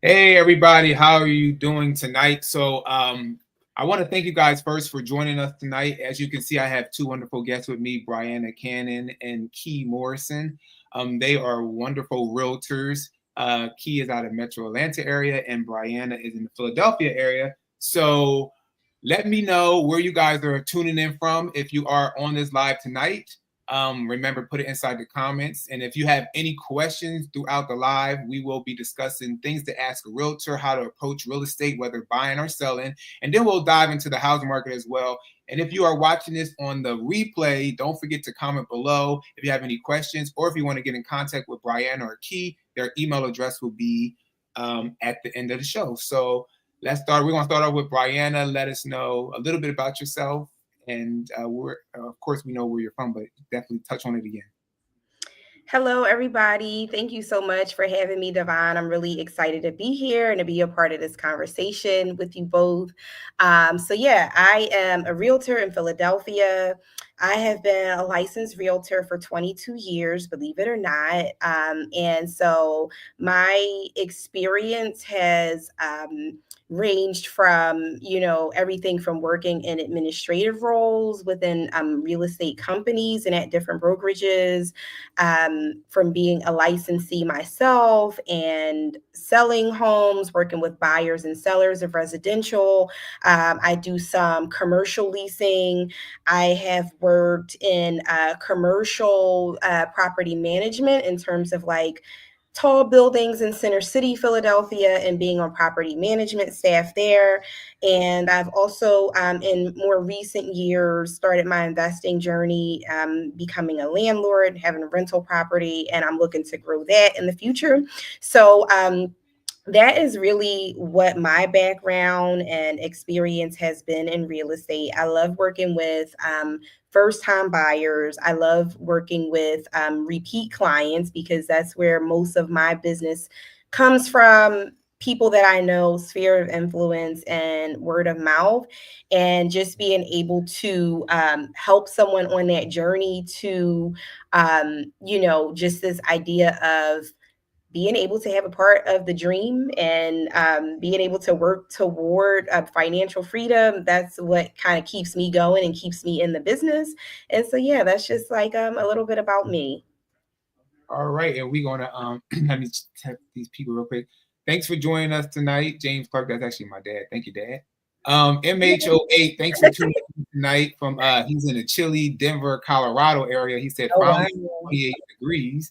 Hey everybody, how are you doing tonight? I want to thank you guys first for joining us tonight. As you can see, I have two wonderful guests with me, Brianna Cannon and Key Morrison. They are wonderful realtors. Key is out of Metro Atlanta area and Brianna is in the Philadelphia area. So let me know where you guys are tuning in from if you are on this live tonight. Remember, put it inside the comments. And if you have any questions throughout the live, we will be discussing things to ask a realtor, how to approach real estate, whether buying or selling. And then we'll dive into the housing market as well. And if you are watching this on the replay, don't forget to comment below if you have any questions or if you want to get in contact with Brianna or Key, their email address will be at the end of the show. So let's start. We're going to start off with Brianna. Let us know a little bit about yourself, and we're of course we know where you're from, but definitely touch on it again. Hello, everybody. Thank you so much for having me, Devon. I'm really excited to be here and to be a part of this conversation with you both. I am a realtor in Philadelphia. I have been a licensed realtor for 22 years, believe it or not. My experience has ranged from, everything from working in administrative roles within real estate companies and at different brokerages, from being a licensee myself and selling homes, working with buyers and sellers of residential. I do some commercial leasing. I have worked in commercial property management in terms of like tall buildings in Center City, Philadelphia, and being on property management staff there. And I've also, in more recent years, started my investing journey, becoming a landlord, having a rental property, and I'm looking to grow that in the future. That is really what my background and experience has been in real estate. I love working with first time buyers. I love working with repeat clients because that's where most of my business comes from. People that I know, sphere of influence, and word of mouth, and just being able to help someone on that journey to, just this idea of being able to have a part of the dream and being able to work toward financial freedom. That's what kind of keeps me going and keeps me in the business. And so, yeah, that's just like a little bit about me. All right, and we're gonna let me check these people real quick. Thanks for joining us tonight, James Clark. That's actually my dad. Thank you, Dad. MH08, thanks for tuning in tonight from he's in the chilly Denver, Colorado area. He said Oh, wow. finally 28 degrees.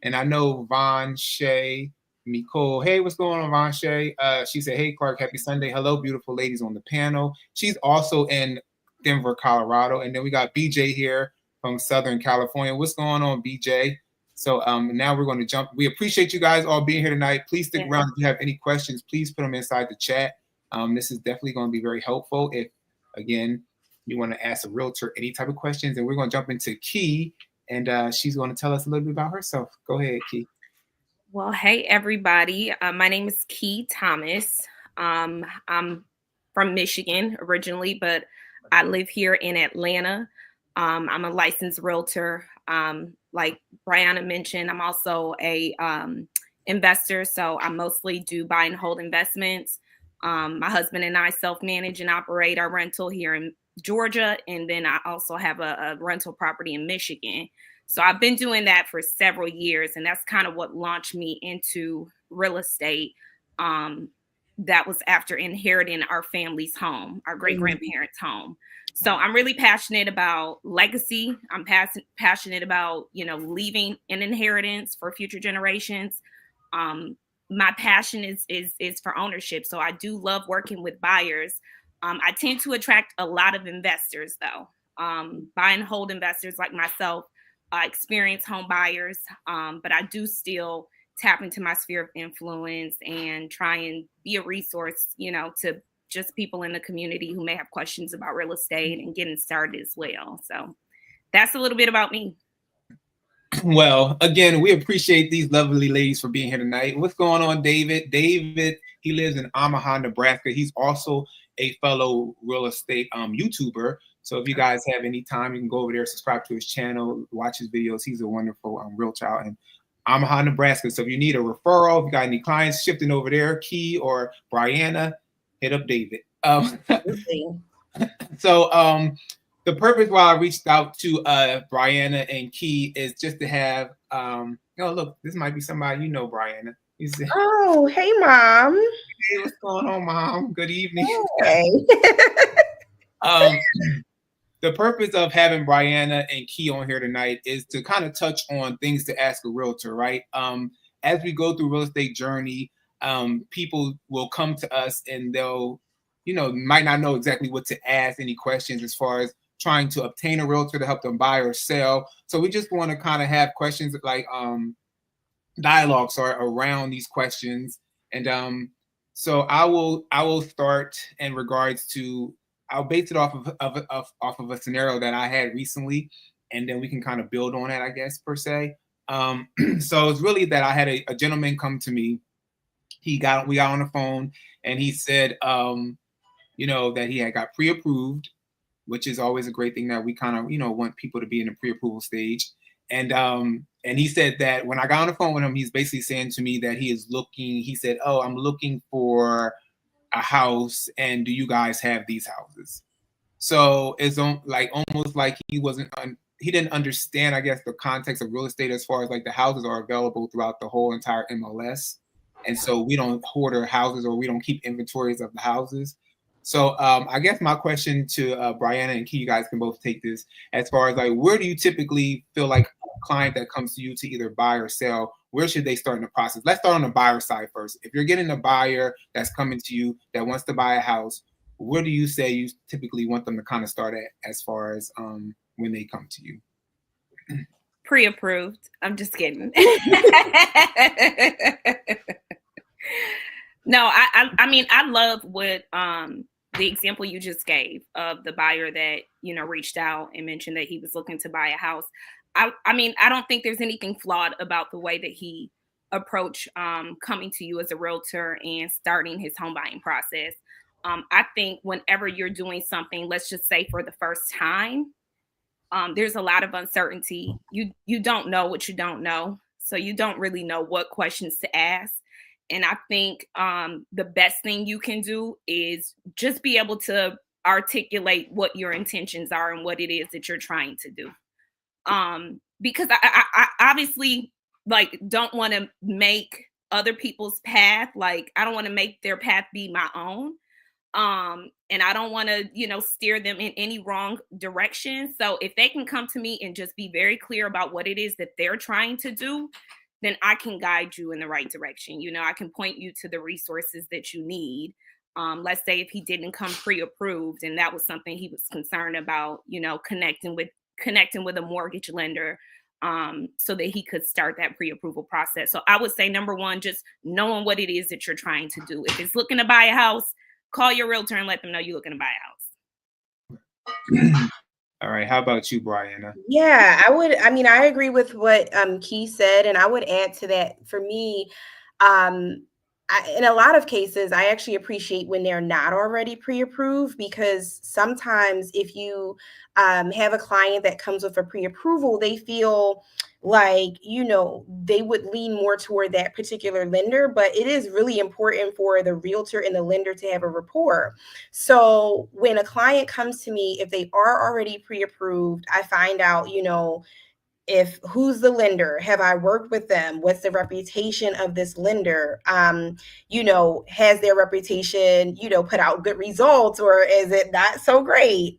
And I know Von Shay, Nicole. Hey, what's going on, Von Shay? She said, hey, Clark, happy Sunday. Hello, beautiful ladies on the panel. She's also in Denver, Colorado. And then we got BJ here from Southern California. What's going on, BJ? So now we're going to jump. We appreciate you guys all being here tonight. Please stick around. If you have any questions, please put them inside the chat. This is definitely going to be very helpful if, again, you want to ask a realtor any type of questions. And we're going to jump into Key, and she's going to tell us a little bit about herself. Go ahead, Key. Well, hey, everybody. My name is Key Thomas. I'm from Michigan originally, but I live here in Atlanta. I'm a licensed realtor. Like Brianna mentioned, I'm also a investor, so I mostly do buy and hold investments. My husband and I self-manage and operate our rental here in Georgia, and then I also have a rental property in Michigan. So I've been doing that for several years, and that's kind of what launched me into real estate. That was after inheriting our family's home, our great grandparents' home. So I'm really passionate about legacy. I'm passionate about, leaving an inheritance for future generations. My passion is for ownership. So I do love working with buyers. I tend to attract a lot of investors, though. Buy and hold investors like myself, experienced home buyers, but I do still tap into my sphere of influence and try and be a resource, to just people in the community who may have questions about real estate and getting started as well. So that's a little bit about me. Well, again, we appreciate these lovely ladies for being here tonight. What's going on, David? David, he lives in Omaha, Nebraska. He's also a fellow real estate YouTuber. So if you guys have any time, you can go over there, subscribe to his channel, watch his videos. He's a wonderful realtor out in Omaha, Nebraska. So if you need a referral, if you got any clients shifting over there, Key or Brianna, hit up David. So the purpose why I reached out to Brianna and Key is just to have look, this might be somebody Brianna. Oh, hey mom. Hey, what's going on, mom? Good evening. Hey. The purpose of having Brianna and Key on here tonight is to kind of touch on things to ask a realtor, right? As we go through real estate journey, people will come to us and they'll, might not know exactly what to ask, any questions as far as trying to obtain a realtor to help them buy or sell. So we just want to kind of have questions like dialogues are around these questions. And so I will start in regards to, I'll base it off of a scenario that I had recently, and then we can kind of build on it, I guess, per se. So it's really that I had a gentleman come to me. We got on the phone and he said, that he had got pre-approved, which is always a great thing that we kind of, want people to be in the pre-approval stage. And he said that when I got on the phone with him, he's basically saying to me that he said, oh, I'm looking for a house, and do you guys have these houses? So it's almost like he didn't understand, I guess, the context of real estate as far as like the houses are available throughout the whole entire MLS. And so we don't hoard our houses, or we don't keep inventories of the houses. So I guess my question to Brianna and Key, you guys can both take this, as far as like, where do you typically feel like a client that comes to you to either buy or sell, where should they start in the process? Let's start on the buyer side first. If you're getting a buyer that's coming to you that wants to buy a house, where do you say you typically want them to kind of start at as far as when they come to you? Pre-approved. I'm just kidding. No, I mean, I love what the example you just gave of the buyer that, reached out and mentioned that he was looking to buy a house. I mean, I don't think there's anything flawed about the way that he approached coming to you as a realtor and starting his home buying process. I think whenever you're doing something, let's just say for the first time, there's a lot of uncertainty. You don't know what you don't know, so you don't really know what questions to ask. And I think the best thing you can do is just be able to articulate what your intentions are and what it is that you're trying to do. Because I obviously don't want to make other people's path, I don't want to make their path be my own. And I don't want to, steer them in any wrong direction. So if they can come to me and just be very clear about what it is that they're trying to do, then I can guide you in the right direction. I can point you to the resources that you need. Let's say if he didn't come pre-approved and that was something he was concerned about, connecting with a mortgage lender, so that he could start that pre-approval process. So I would say, number one, just knowing what it is that you're trying to do. If it's looking to buy a house, call your realtor and let them know you're looking to buy a house. All right. How about you, Brianna? Yeah, I agree with what Key said, and I would add to that. For me, in a lot of cases, I actually appreciate when they're not already pre-approved, because sometimes if you have a client that comes with a pre-approval, they feel like, they would lean more toward that particular lender. But it is really important for the realtor and the lender to have a rapport. So when a client comes to me, if they are already pre-approved, I find out, if who's the lender, have I worked with them, what's the reputation of this lender, has their reputation, put out good results, or is it not so great?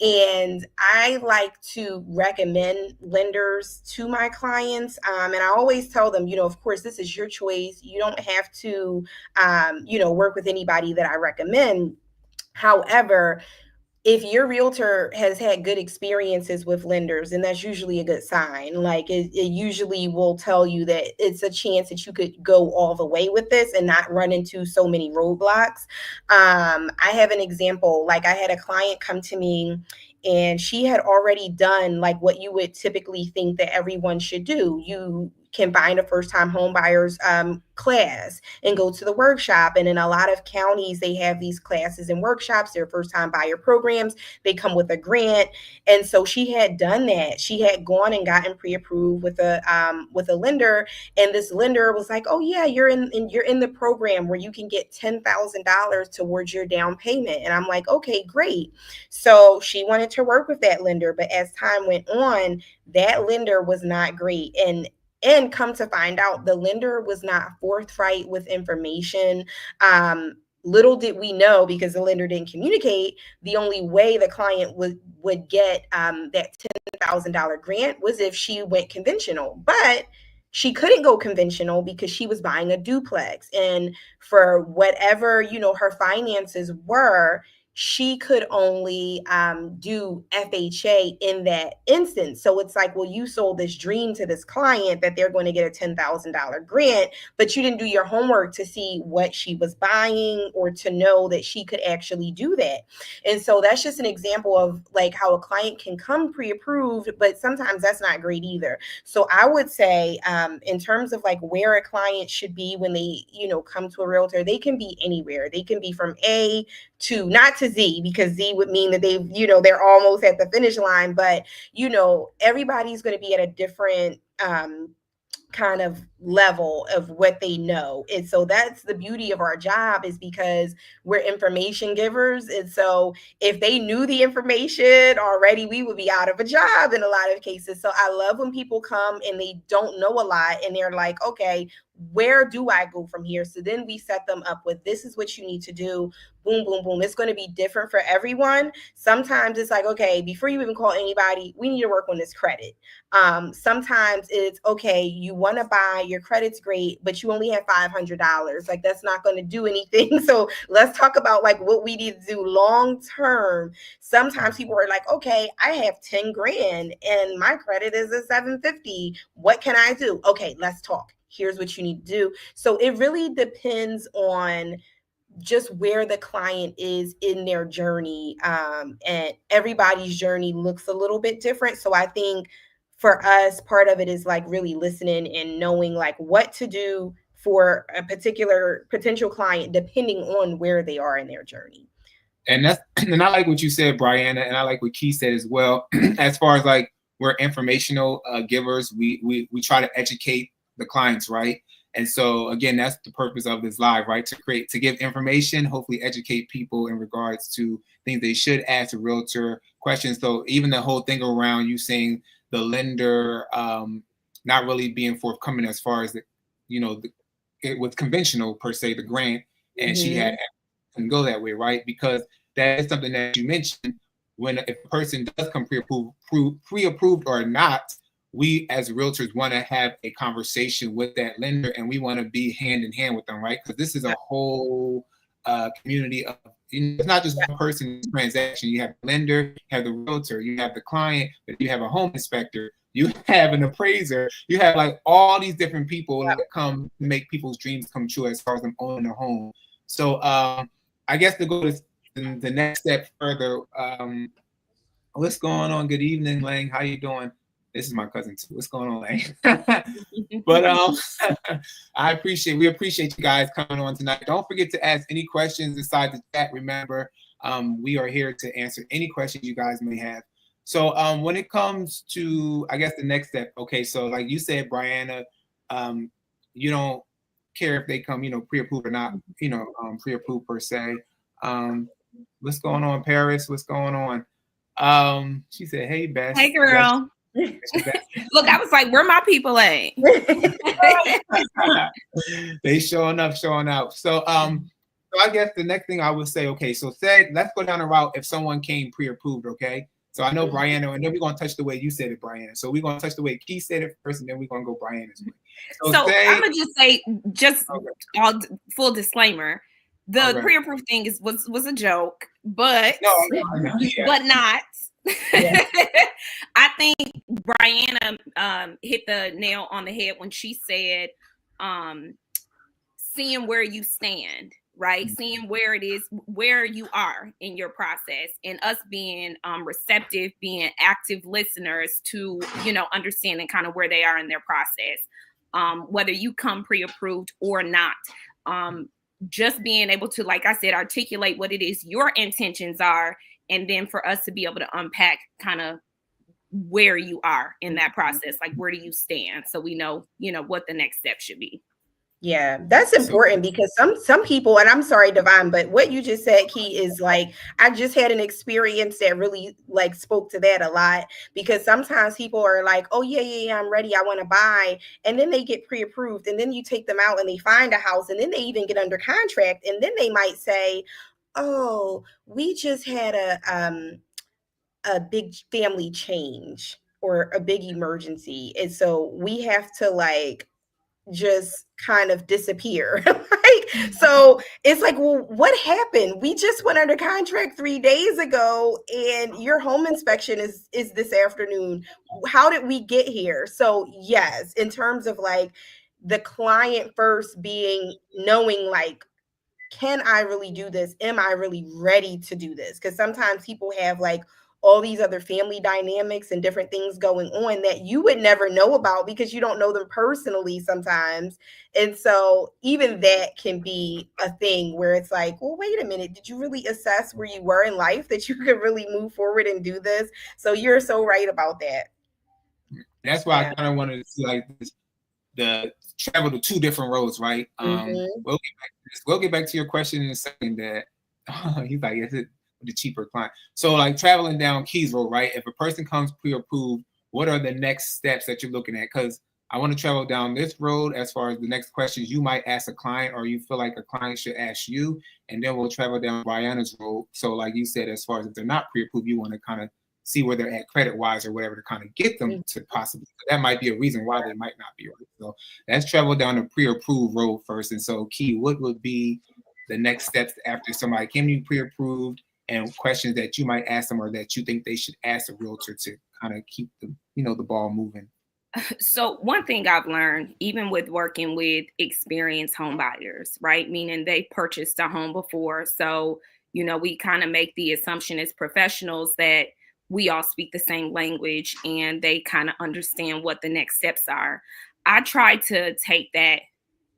And I like to recommend lenders to my clients. And I always tell them, of course, this is your choice. You don't have to, work with anybody that I recommend. However, if your realtor has had good experiences with lenders, and that's usually a good sign. Like it usually will tell you that it's a chance that you could go all the way with this and not run into so many roadblocks. I have an example. Like, I had a client come to me and she had already done like what you would typically think that everyone should do. You can find a first-time home buyers class and go to the workshop. And in a lot of counties, they have these classes and workshops. They're first-time buyer programs. They come with a grant. And so she had done that. She had gone and gotten pre-approved with a lender, and this lender was like, "Oh yeah, you're in the program where you can get $10,000 towards your down payment." And I'm like, "Okay, great." So she wanted to work with that lender, but as time went on, that lender was not great. And come to find out, the lender was not forthright with information. Little did we know, because the lender didn't communicate, the only way the client would get that $10,000 grant was if she went conventional. But she couldn't go conventional because she was buying a duplex. And for whatever, her finances were, she could only do FHA in that instance. So it's like, well, you sold this dream to this client that they're going to get a $10,000 grant, but you didn't do your homework to see what she was buying or to know that she could actually do that. And so that's just an example of like how a client can come pre-approved, but sometimes that's not great either. So I would say in terms of like where a client should be when they, come to a realtor, they can be anywhere. They can be from A to, not to Z, because Z would mean that they've, they're almost at the finish line, but, everybody's going to be at a different kind of level of what they know. And so that's the beauty of our job, is because we're information givers. And so if they knew the information already, we would be out of a job in a lot of cases. So I love when people come and they don't know a lot and they're like, okay, where do I go from here? So then we set them up with, this is what you need to do. Boom, boom, boom. It's going to be different for everyone. Sometimes it's like, okay, before you even call anybody, we need to work on this credit. Sometimes it's, okay, you want to buy, your credit's great, but you only have $500. Like, that's not going to do anything. So let's talk about like what we need to do long term. Sometimes people are like, okay, I have 10 grand and my credit is a 750. What can I do? Okay, let's talk. Here's what you need to do. So it really depends on just where the client is in their journey. And everybody's journey looks a little bit different. So I think for us, part of it is like really listening and knowing like what to do for a particular potential client, depending on where they are in their journey. And I like what you said, Brianna, and I like what Keith said as well. As far as like, we're informational givers, we try to educate the clients, right? And so again, that's the purpose of this live, right? To give information, hopefully educate people in regards to things they should ask a realtor, questions. So even the whole thing around you saying the lender not really being forthcoming as far as it was conventional per se, the grant, and she had can go that way, right? Because that is something that you mentioned. When if a person does come pre-approved or not, we as realtors want to have a conversation with that lender, and we want to be hand in hand with them, right? Because this is a whole community of, it's not just one person's transaction. You have the lender, you have the realtor, you have the client, but you have a home inspector, you have an appraiser, you have like all these different people that come to make people's dreams come true as far as them owning a home. So I guess to go to the next step further, what's going on? Good evening, Lang. How you doing? This is my cousin too. What's going on, Lang? But we appreciate you guys coming on tonight. Don't forget to ask any questions inside the chat. Remember, we are here to answer any questions you guys may have. So when it comes to, I guess, the next step, okay, so like you said, Brianna, you don't care if they come, pre-approved or not, pre-approved per se. What's going on, Paris? What's going on? She said, "Hey, Bess." Hey, girl. Look, I was like, where my people at? They showing up, showing out. So I guess the next thing I would say, okay, so let's go down the route if someone came pre-approved, okay? So I know Brianna, and then we're gonna touch the way you said it, Brianna. So we're gonna touch the way Keith said it first, and then we're gonna go Brianna's way. So I'm gonna just say, all full disclaimer, the pre-approved thing was a joke, but but not. I think Brianna hit the nail on the head when she said, seeing where you stand, right? Seeing where it is, where you are in your process, and us being receptive, being active listeners to, understanding kind of where they are in their process. whether you come pre-approved or not. Just being able to, like I said, articulate what it is your intentions are, and then for us to be able to unpack kind of where you are in that process, like where do you stand, so we know, what the next step should be. Yeah, that's important because some people, and I'm sorry, Divine, but what you just said, Key, is like I just had an experience that really like spoke to that a lot, because sometimes people are like, oh yeah, I'm ready, I want to buy, and then they get pre-approved, and then you take them out and they find a house, and then they even get under contract, and then they might say, oh, we just had a big family change or a big emergency, and so we have to like just kind of disappear. Like, so it's like, well, what happened? We just went under contract 3 days ago, and your home inspection is this afternoon. How did we get here? So yes, in terms of like the client first being knowing like, can I really do this? Am I really ready to do this? Because sometimes people have like all these other family dynamics and different things going on that you would never know about because you don't know them personally sometimes. And so even that can be a thing where it's like, well, wait a minute, did you really assess where you were in life that you could really move forward and do this? So you're so right about that. That's why I kind of wanted to see like the travel to two different roads, right? We'll get back to your question in a second. That he's like, is it the cheaper client? So like traveling down Keys Road, right? If a person comes pre-approved, what are the next steps that you're looking at? Because I want to travel down this road as far as the next questions you might ask a client, or you feel like a client should ask you, and then we'll travel down Brianna's road. So like you said, as far as if they're not pre-approved, you want to kind of see where they're at credit wise or whatever to kind of get them to possibly, that might be a reason why they might not be right. So let's travel down the pre-approved road first. And so Key, what would be the next steps after somebody came to you pre-approved, and questions that you might ask them or that you think they should ask a realtor to kind of keep the, the ball moving? So one thing I've learned, even with working with experienced home buyers, right? Meaning they purchased a home before. So, we kind of make the assumption as professionals that we all speak the same language and they kind of understand what the next steps are. I try to take that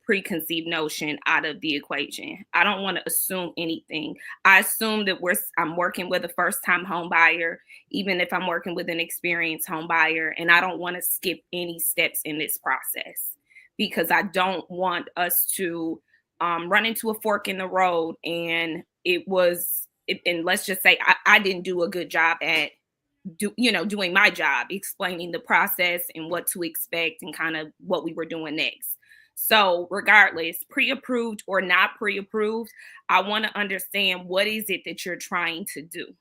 preconceived notion out of the equation. I don't want to assume anything. I assume that I'm working with a first-time home buyer, even if I'm working with an experienced home buyer, and I don't want to skip any steps in this process because I don't want us to run into a fork in the road. And and let's just say I didn't do a good job at doing my job, explaining the process and what to expect and kind of what we were doing next. So regardless, pre-approved or not pre-approved, I want to understand what is it that you're trying to do.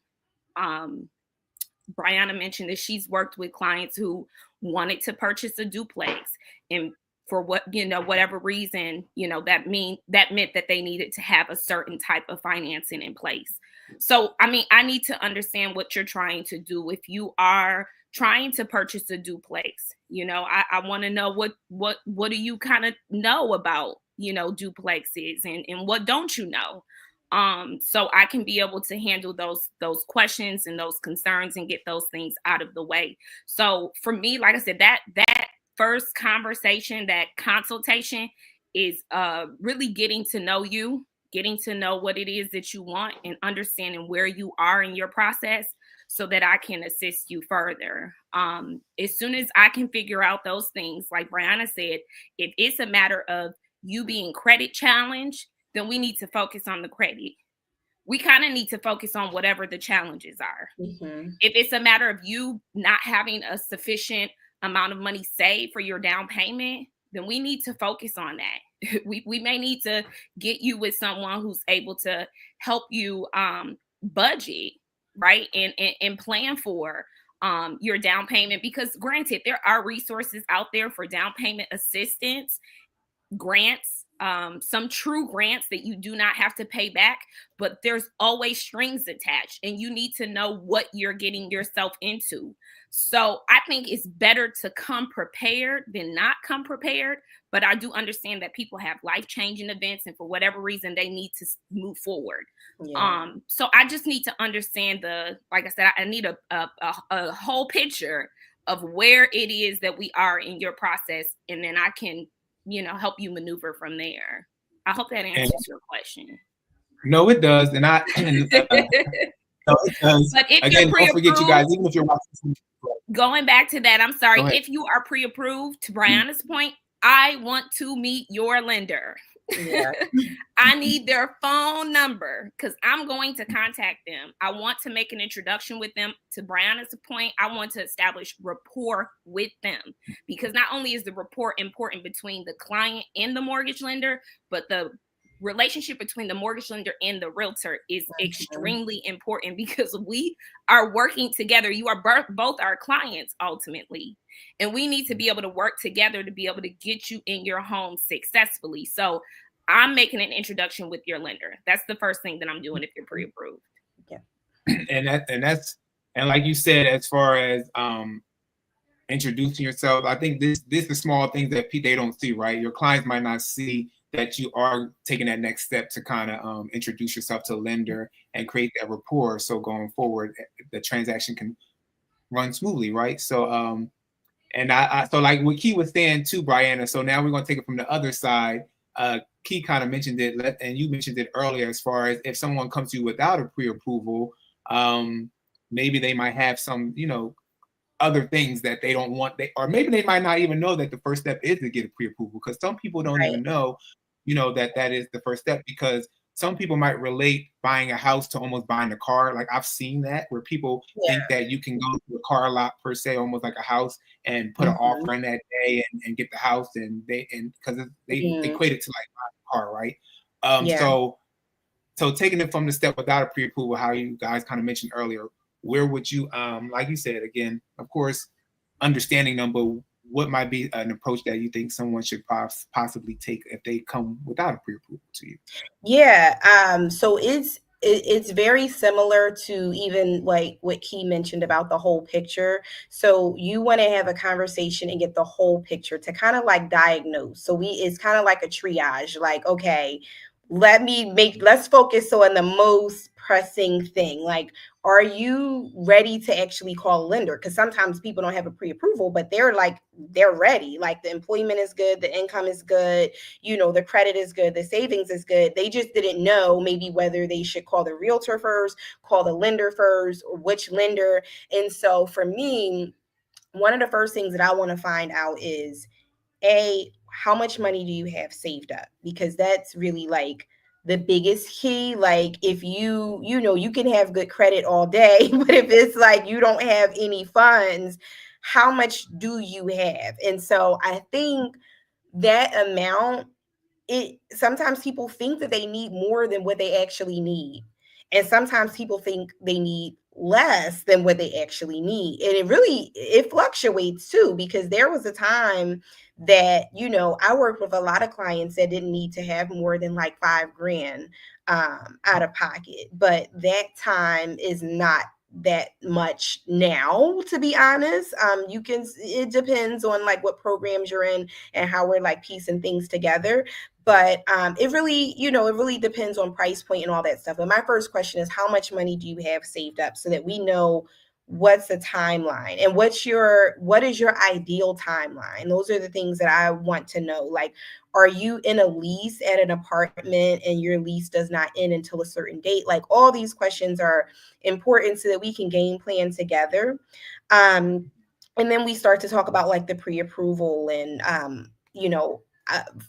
Brianna mentioned that she's worked with clients who wanted to purchase a duplex, and for whatever reason, that meant that they needed to have a certain type of financing in place. So, I need to understand what you're trying to do. If you are trying to purchase a duplex, I want to know what do you kind of know about, duplexes, and what don't you know? So I can be able to handle those questions and those concerns and get those things out of the way. So for me, like I said, that first conversation, that consultation is really getting to know you, getting to know what it is that you want, and understanding where you are in your process so that I can assist you further. As soon as I can figure out those things, like Brianna said, if it's a matter of you being credit challenged, then we need to focus on the credit. We kind of need to focus on whatever the challenges are. Mm-hmm. If it's a matter of you not having a sufficient amount of money saved for your down payment, then we need to focus on that. We may need to get you with someone who's able to help you budget, right? And plan for your down payment, because granted, there are resources out there for down payment assistance, grants, some true grants that you do not have to pay back, but there's always strings attached, and you need to know what you're getting yourself into. So I think it's better to come prepared than not come prepared. But I do understand that people have life-changing events, and for whatever reason, they need to move forward. Yeah. So I just need to understand like I said, I need a whole picture of where it is that we are in your process, and then I can, help you maneuver from there. I hope that And answers your question. no, it does. And no, it does. But if you're Again, don't forget, you guys, pre-approved, even if you're watching, going back to that, I'm sorry, go ahead. if you are pre-approved, to Brianna's point, I want to meet your lender. Yeah. I need their phone number because I'm going to contact them. I want to make an introduction with them. To Brianna's point, I want to establish rapport with them, because not only is the rapport important between the client and the mortgage lender, but the relationship between the mortgage lender and the realtor is extremely important, because we are working together. You are both our clients ultimately, and we need to be able to work together to be able to get you in your home successfully. So I'm making an introduction with your lender. That's the first thing that I'm doing if you're pre-approved. Yeah. And like you said, as far as introducing yourself, I think this is the small things that they don't see, right? Your clients might not see that you are taking that next step to kind of introduce yourself to a lender and create that rapport. So going forward, the transaction can run smoothly, right? So and I so like what Key was saying too, Brianna. So now we're gonna take it from the other side. Key kind of mentioned it, and you mentioned it earlier, as far as if someone comes to you without a pre-approval, maybe they might have some, other things that they don't want, or maybe they might not even know that the first step is to get a pre-approval, because some people don't even know, that is the first step, because some people might relate buying a house to almost buying a car. Like I've seen that where people think that you can go to a car lot per se, almost like a house, and put an offer in that day and get the house, and because they equate it to like buying a car, right? So taking it from the step without a pre-approval, how you guys kind of mentioned earlier, where would you, like you said, again, of course, understanding them, but what might be an approach that you think someone should possibly take if they come without a pre-approval to you? Yeah. So it's very similar to even like what Key mentioned about the whole picture. So you want to have a conversation and get the whole picture to kind of like diagnose. So it's kind of like a triage, like, okay, let's focus on the most pressing thing. Like, are you ready to actually call a lender? Because sometimes people don't have a pre-approval, but they're ready. Like the employment is good, the income is good, the credit is good, the savings is good. They just didn't know maybe whether they should call the realtor first, call the lender first, or which lender. And so for me, one of the first things that I want to find out is, how much money do you have saved up? Because that's really like the biggest key. Like if you can have good credit all day, but if it's like you don't have any funds, how much do you have? And so I think that amount, sometimes people think that they need more than what they actually need. And sometimes people think they need less than what they actually need. And it fluctuates too, because there was a time that, I worked with a lot of clients that didn't need to have more than like $5,000 out of pocket. But that time is not that much now, to be honest. It depends on like what programs you're in and how we're like piecing things together. But it really depends on price point and all that stuff. But my first question is, how much money do you have saved up, so that we know what's the timeline and what is your ideal timeline? Those are the things that I want to know. Like, are you in a lease at an apartment and your lease does not end until a certain date? Like, all these questions are important so that we can game plan together. And then we start to talk about like the pre-approval and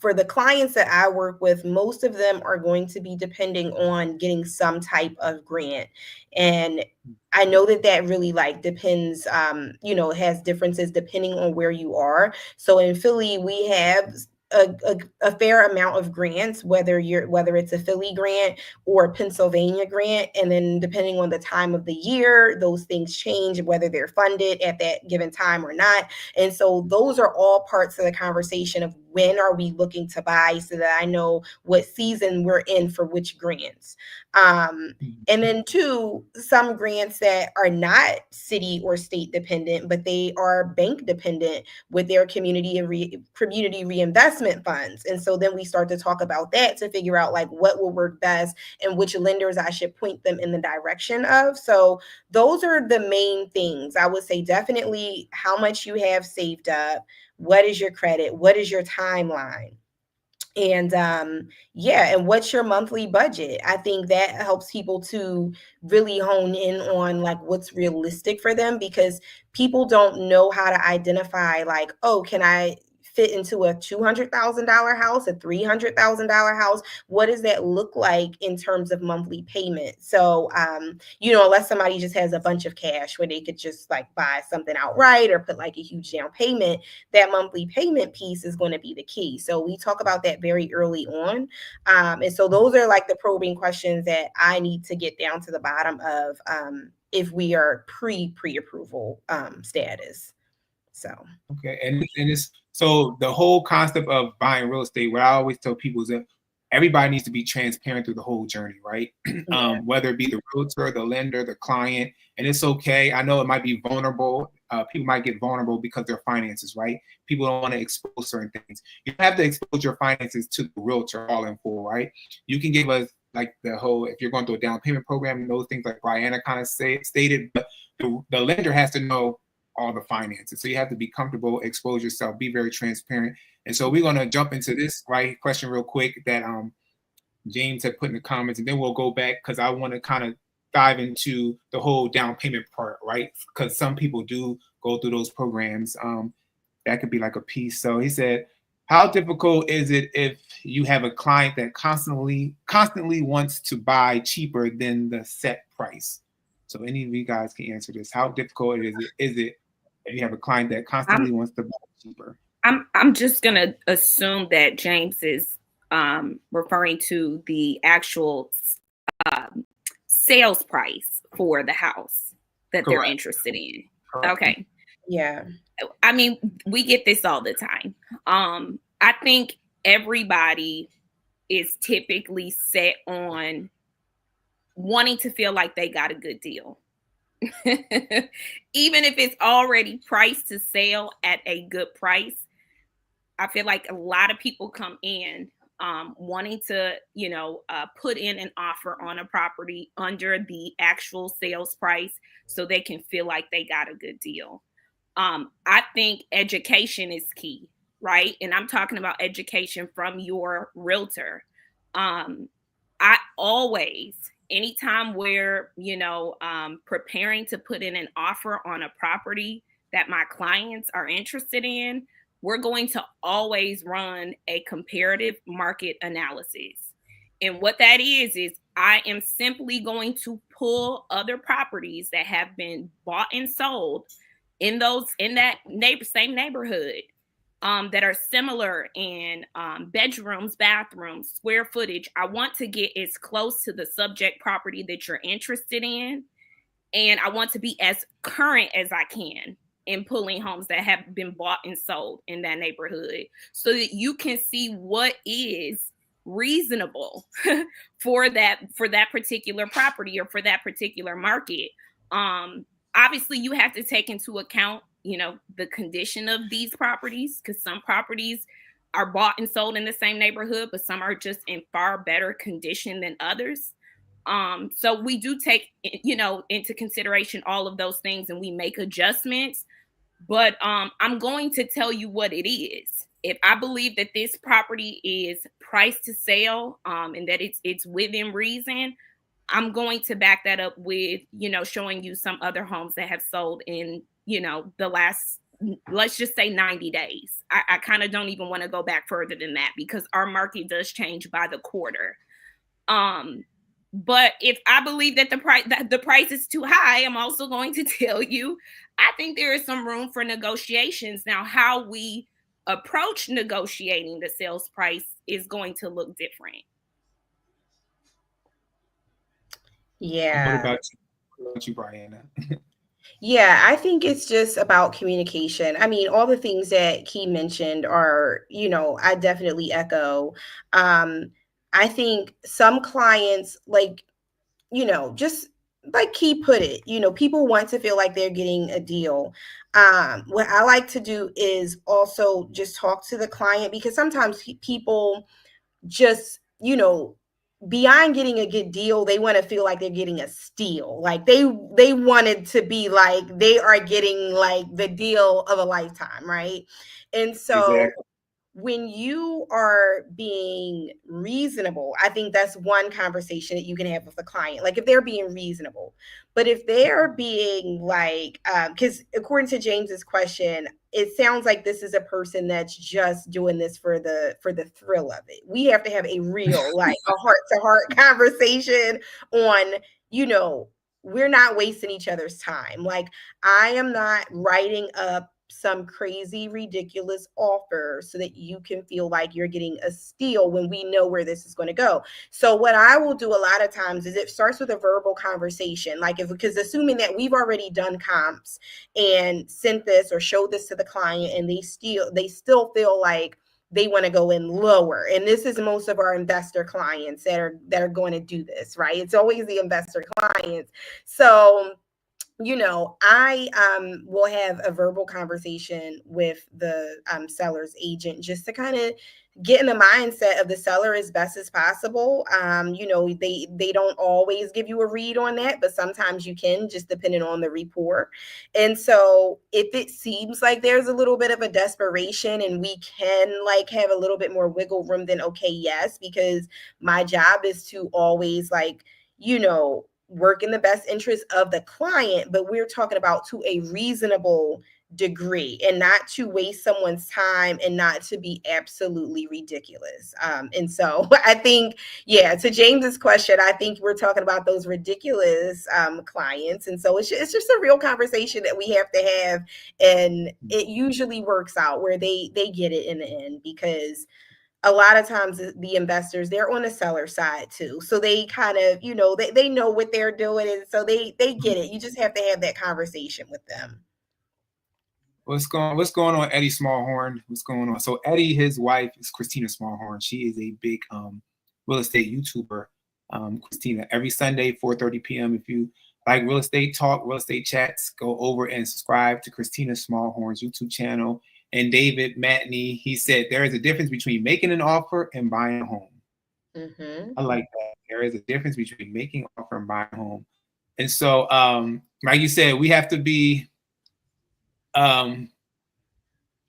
for the clients that I work with, most of them are going to be depending on getting some type of grant. And I know that really like depends, has differences depending on where you are. So in Philly, we have a fair amount of grants, whether it's a Philly grant or a Pennsylvania grant. And then depending on the time of the year, those things change, whether they're funded at that given time or not. And so those are all parts of the conversation of when are we looking to buy so that I know what season we're in for which grants. And then two, some grants that are not city or state dependent, but they are bank dependent with their community and community reinvestment funds. And so then we start to talk about that to figure out like what will work best and which lenders I should point them in the direction of. So those are the main things. I would say definitely how much you have saved up, what is your credit, what is your timeline, and yeah, and what's your monthly budget. I think that helps people to really hone in on like what's realistic for them, because people don't know how to identify like, oh, can I fit into a $200,000 house, a $300,000 house? What does that look like in terms of monthly payment? So unless somebody just has a bunch of cash where they could just like buy something outright or put like a huge down payment, that monthly payment piece is going to be the key. So we talk about that very early on. And so those are like the probing questions that I need to get down to the bottom of if we are pre-approval status. So okay, and it's so the whole concept of buying real estate. What I always tell people is that everybody needs to be transparent through the whole journey, right? yeah. Whether it be the realtor, the lender, the client, and it's okay. I know it might be vulnerable. People might get vulnerable because their finances, right? People don't want to expose certain things. You don't have to expose your finances to the realtor all in full, right? You can give us like the whole, if you're going through a down payment program and those things like Brianna kind of stated, but the lender has to know all the finances. So you have to be comfortable, expose yourself, be very transparent. And so we're going to jump into this right question real quick that James had put in the comments, and then we'll go back because I want to kind of dive into the whole down payment part, right? Because some people do go through those programs. That could be like a piece. So he said, how difficult is it if you have a client that constantly wants to buy cheaper than the set price? So any of you guys can answer this. How difficult is it if you have a client that constantly wants to buy cheaper? I'm just gonna assume that James is referring to the actual sales price for the house that Correct. they're interested in. Correct. Okay. Yeah. I mean, we get this all the time. I think everybody is typically set on wanting to feel like they got a good deal. Even if it's already priced to sell at a good price, I feel like a lot of people come in wanting to, put in an offer on a property under the actual sales price so they can feel like they got a good deal. I think education is key, right? And I'm talking about education from your realtor. I always, anytime we're, preparing to put in an offer on a property that my clients are interested in, we're going to always run a comparative market analysis. And what that is I am simply going to pull other properties that have been bought and sold in that same neighborhood that are similar in bedrooms, bathrooms, square footage. I want to get as close to the subject property that you're interested in. And I want to be as current as I can in pulling homes that have been bought and sold in that neighborhood so that you can see what is reasonable for that particular property or for that particular market. Obviously, you have to take into account, the condition of these properties, because some properties are bought and sold in the same neighborhood, but some are just in far better condition than others. So we do take, into consideration all of those things and we make adjustments. But I'm going to tell you what it is. If I believe that this property is priced to sell and that it's within reason, I'm going to back that up with, showing you some other homes that have sold in, the last, let's just say 90 days. I kind of don't even want to go back further than that because our market does change by the quarter. But if I believe that the price is too high, I'm also going to tell you, I think there is some room for negotiations. Now, how we approach negotiating the sales price is going to look different. Yeah. What about you, Brianna? Yeah, I think it's just about communication. I mean, all the things that Key mentioned are, I definitely echo. Um, I think some clients, like, just like Key put it, people want to feel like they're getting a deal. What I like to do is also just talk to the client, because sometimes people just, beyond getting a good deal, they want to feel like they're getting a steal. Like they wanted to be like they are getting like the deal of a lifetime, right? And so Exactly. when you are being reasonable, I think that's one conversation that you can have with a client. Like if they're being reasonable, but if they're being like, because according to James's question, it sounds like this is a person that's just doing this for the thrill of it. We have to have a real, like a heart to heart conversation on, you know, we're not wasting each other's time. Like I am not writing up some crazy, ridiculous offer so that you can feel like you're getting a steal when we know where this is going to go. So, what I will do a lot of times is it starts with a verbal conversation. Like, because assuming that we've already done comps and sent this or showed this to the client, and they still feel like they want to go in lower. And this is most of our investor clients that are going to do this, right? It's always the investor clients. So, I will have a verbal conversation with the seller's agent just to kind of get in the mindset of the seller as best as possible. They don't always give you a read on that, but sometimes you can, just depending on the rapport. And so if it seems like there's a little bit of a desperation and we can like have a little bit more wiggle room, then okay, yes, because my job is to always like, work in the best interest of the client, but we're talking about to a reasonable degree and not to waste someone's time and not to be absolutely ridiculous. And so I think, yeah, to James's question, I think we're talking about those ridiculous clients. And so it's just a real conversation that we have to have. And it usually works out where they get it in the end, because a lot of times the investors, they're on the seller side too, so they kind of, they know what they're doing, and so they get it. You just have to have that conversation with them. What's going on, Eddie Smallhorn? What's going on? So Eddie, his wife is Christina Smallhorn. She is a big real estate YouTuber. Christina, every Sunday, 4:30 p.m. If you like real estate talk, real estate chats, go over and subscribe to Christina Smallhorn's YouTube channel. And David Matney, he said there is a difference between making an offer and buying a home. Mm-hmm. I like that. There is a difference between making an offer and buying a home. And so, like you said, we have to be um,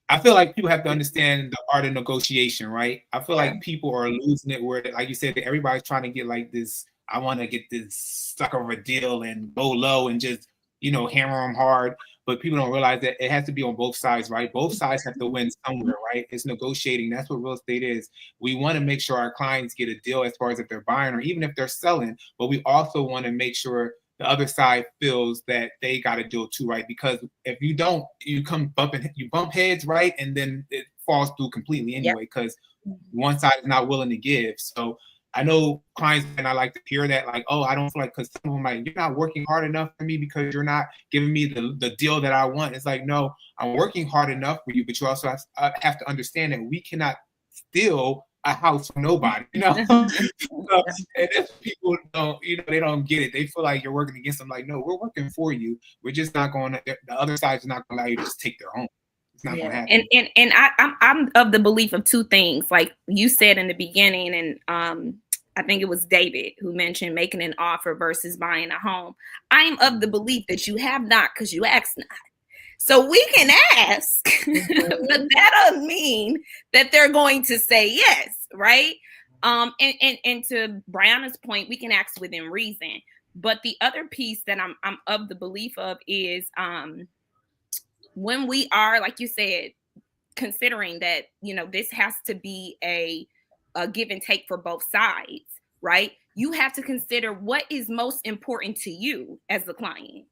I feel like people have to understand the art of negotiation, right? I feel Yeah. like people are losing it where, like you said, everybody's trying to get like this. I want to get this sucker of a deal and go low and just, hammer them hard. But people don't realize that it has to be on both sides, right? Both sides have to win somewhere, right? It's negotiating. That's what real estate is. We want to make sure our clients get a deal as far as if they're buying or even if they're selling, but we also want to make sure the other side feels that they got to do it too, right? Because if you don't, you bump heads, right? And then it falls through completely Yep. anyway, because one side is not willing to give. So I know clients, and I like to hear that, like, oh, I don't feel like, because some of them like, you're not working hard enough for me because you're not giving me the deal that I want. It's like, no, I'm working hard enough for you, but you also have to understand that we cannot steal a house from nobody, So, Yep. and if people don't, they don't get it. They feel like you're working against them. Like, no, we're working for you. We're just not going to, the other side is not going to allow you to just take their home. It's not going Yeah. to and happen. and I'm of the belief of two things, like you said in the beginning, and I think it was David who mentioned making an offer versus buying a home. I am of the belief that you have not because you asked not. So we can ask, but Mhm. that doesn't mean that they're going to say yes, right? And to Brianna's point, we can ask within reason. But the other piece that I'm of the belief of is when we are, like you said, considering that, this has to be a give and take for both sides, right? You have to consider what is most important to you as the client.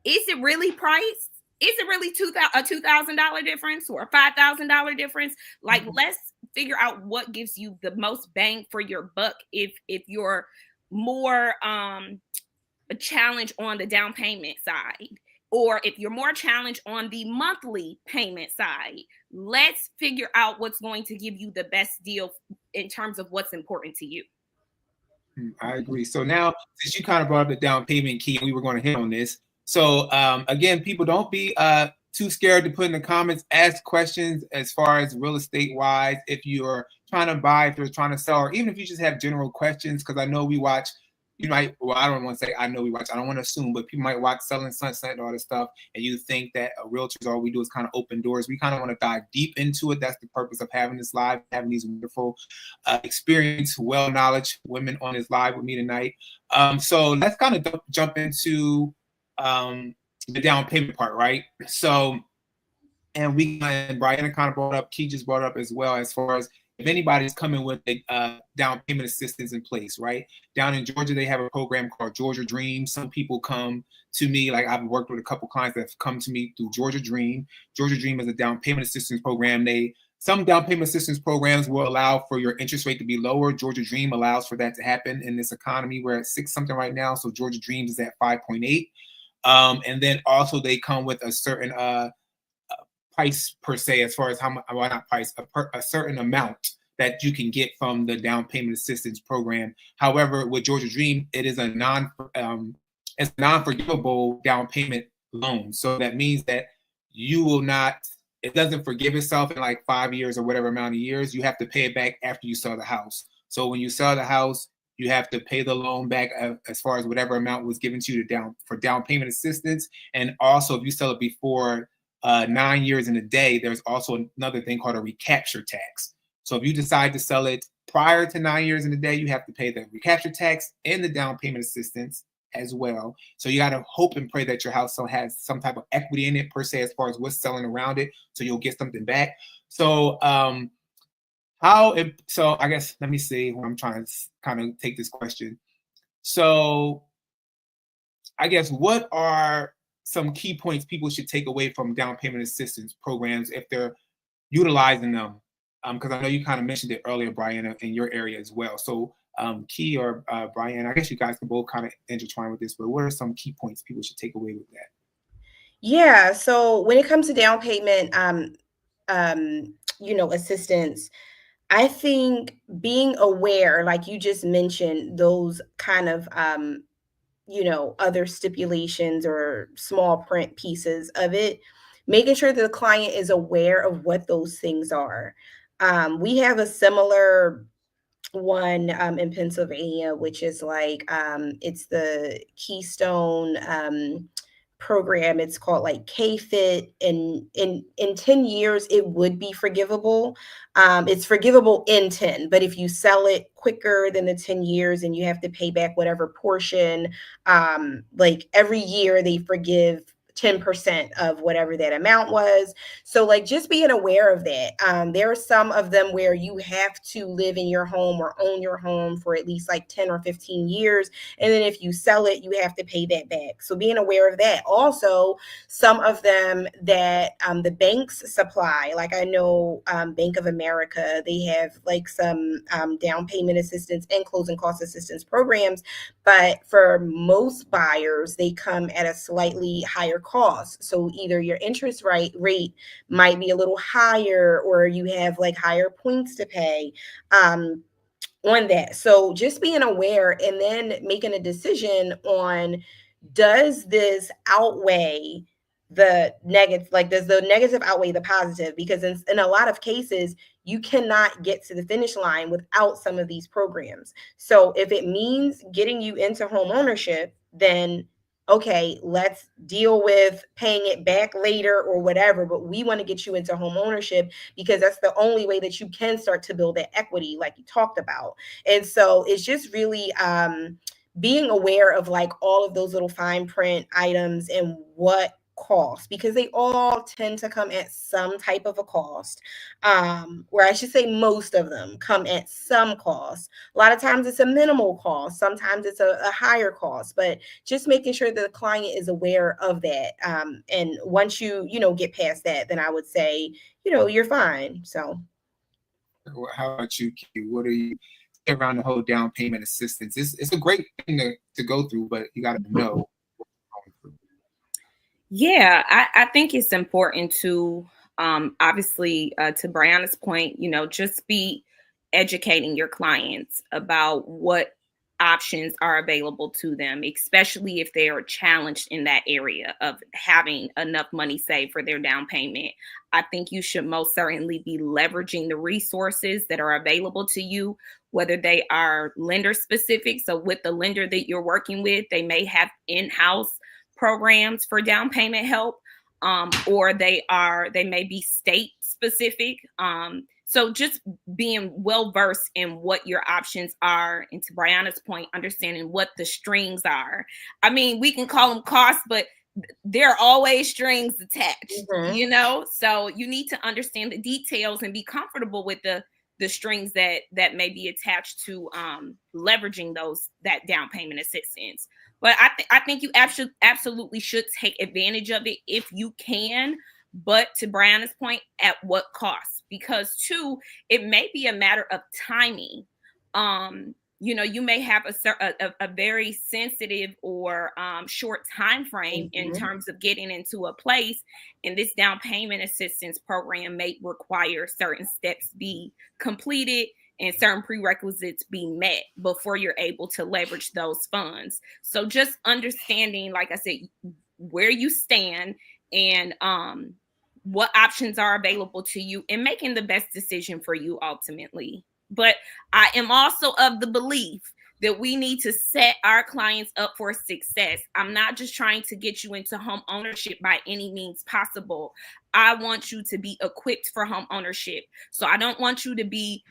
Is it really price? Is it really a $2,000 difference or a $5,000 difference? Like, let's figure out what gives you the most bang for your buck. If you're more a challenge on the down payment side, Or if you're more challenged on the monthly payment side, let's figure out what's going to give you the best deal in terms of what's important to you. I agree. So now, since you kind of brought up the down payment key, and we were going to hit on this. So again, people, don't be too scared to put in the comments, ask questions as far as real estate wise. If you're trying to buy, if you're trying to sell, or even if you just have general questions, because I know we watch. You might, well, I don't want to say I know we watch. I don't want to assume, but people might watch Selling Sunset and all this stuff, and you think that a realtors all we do is kind of open doors. We kind of want to dive deep into it. That's the purpose of having this live, having these wonderful, experienced, well knowledge women on this live with me tonight. So let's kind of jump into the down payment part, right? So, and Brianna kind of brought up, Key just brought up as well, as far as if anybody's coming with a down payment assistance in place, right? Down in Georgia, they have a program called Georgia Dream. Some people come to me, like I've worked with a couple clients that have come to me through Georgia Dream. Georgia Dream is a down payment assistance program. Some down payment assistance programs will allow for your interest rate to be lower. Georgia Dream allows for that to happen in this economy. We're at 6 something right now, so Georgia Dreams is at 5.8. And then also they come with a certain price per se, as far as how much, well, not price, a certain amount that you can get from the down payment assistance program. However, with Georgia Dream, it is a non-forgivable down payment loan. So that means that you will not, it doesn't forgive itself in like 5 years or whatever amount of years. You have to pay it back after you sell the house. So when you sell the house, you have to pay the loan back as far as whatever amount was given to you for down payment assistance. And also, if you sell it before 9 years and a day, there's also another thing called a recapture tax. So if you decide to sell it prior to 9 years and a day, you have to pay the recapture tax and the down payment assistance as well. So you got to hope and pray that your house has some type of equity in it per se, as far as what's selling around it, so you'll get something back. So so I guess, let me see, I'm trying to kind of take this question. So I guess, what are some key points people should take away from down payment assistance programs if they're utilizing them? Because I know you kind of mentioned it earlier, Brian, in your area as well. So Key or Brian, I guess you guys can both kind of intertwine with this, but what are some key points people should take away with that? Yeah, so when it comes to down payment, assistance, I think being aware, like you just mentioned, those kind of other stipulations or small print pieces of it, making sure that the client is aware of what those things are. We have a similar one in Pennsylvania, which is like it's the Keystone program. It's called like KFIT, and in 10 years it would be forgivable. It's forgivable in 10, but if you sell it quicker than the 10 years and you have to pay back whatever portion, like every year they forgive 10% of whatever that amount was. So like just being aware of that. There are some of them where you have to live in your home or own your home for at least like 10 or 15 years. And then if you sell it, you have to pay that back. So being aware of that. Also, some of them that the banks supply, like I know Bank of America, they have like some down payment assistance and closing cost assistance programs. But for most buyers, they come at a slightly higher cost. So either your interest rate might be a little higher, or you have like higher points to pay on that. So just being aware and then making a decision on, does this outweigh the negative? Like, does the negative outweigh the positive? Because in a lot of cases, you cannot get to the finish line without some of these programs. So if it means getting you into home ownership, then okay, let's deal with paying it back later or whatever. But we want to get you into home ownership because that's the only way that you can start to build that equity, like you talked about. And so it's just really being aware of like all of those little fine print items and what cost, because they all tend to come at some type of a cost, where I should say most of them come at some cost. A lot of times it's a minimal cost, sometimes it's a higher cost, but just making sure that the client is aware of that. And once you get past that, then I would say you're fine. So How about you, Q? What are you around the whole down payment assistance? It's a great thing to go through, but you got to know. Yeah, I think it's important to obviously to Brianna's point, just be educating your clients about what options are available to them, especially if they are challenged in that area of having enough money saved for their down payment. I think you should most certainly be leveraging the resources that are available to you, whether they are lender specific. So with the lender that you're working with, they may have in-house programs for down payment help, or they may be state specific. So just being well versed in what your options are, and to Brianna's point, understanding what the strings are. I mean, we can call them costs, but there are always strings attached, so you need to understand the details and be comfortable with the strings that may be attached to leveraging that down payment assistance. But I think you absolutely should take advantage of it if you can. But to Brianna's point, at what cost? Because two, it may be a matter of timing. You may have a very sensitive or short time frame in terms of getting into a place, and this down payment assistance program may require certain steps be completed and certain prerequisites be met before you're able to leverage those funds. So just understanding, like I said, where you stand and what options are available to you, and making the best decision for you ultimately. But I am also of the belief that we need to set our clients up for success. I'm not just trying to get you into home ownership by any means possible. I want you to be equipped for home ownership. So I don't want you to be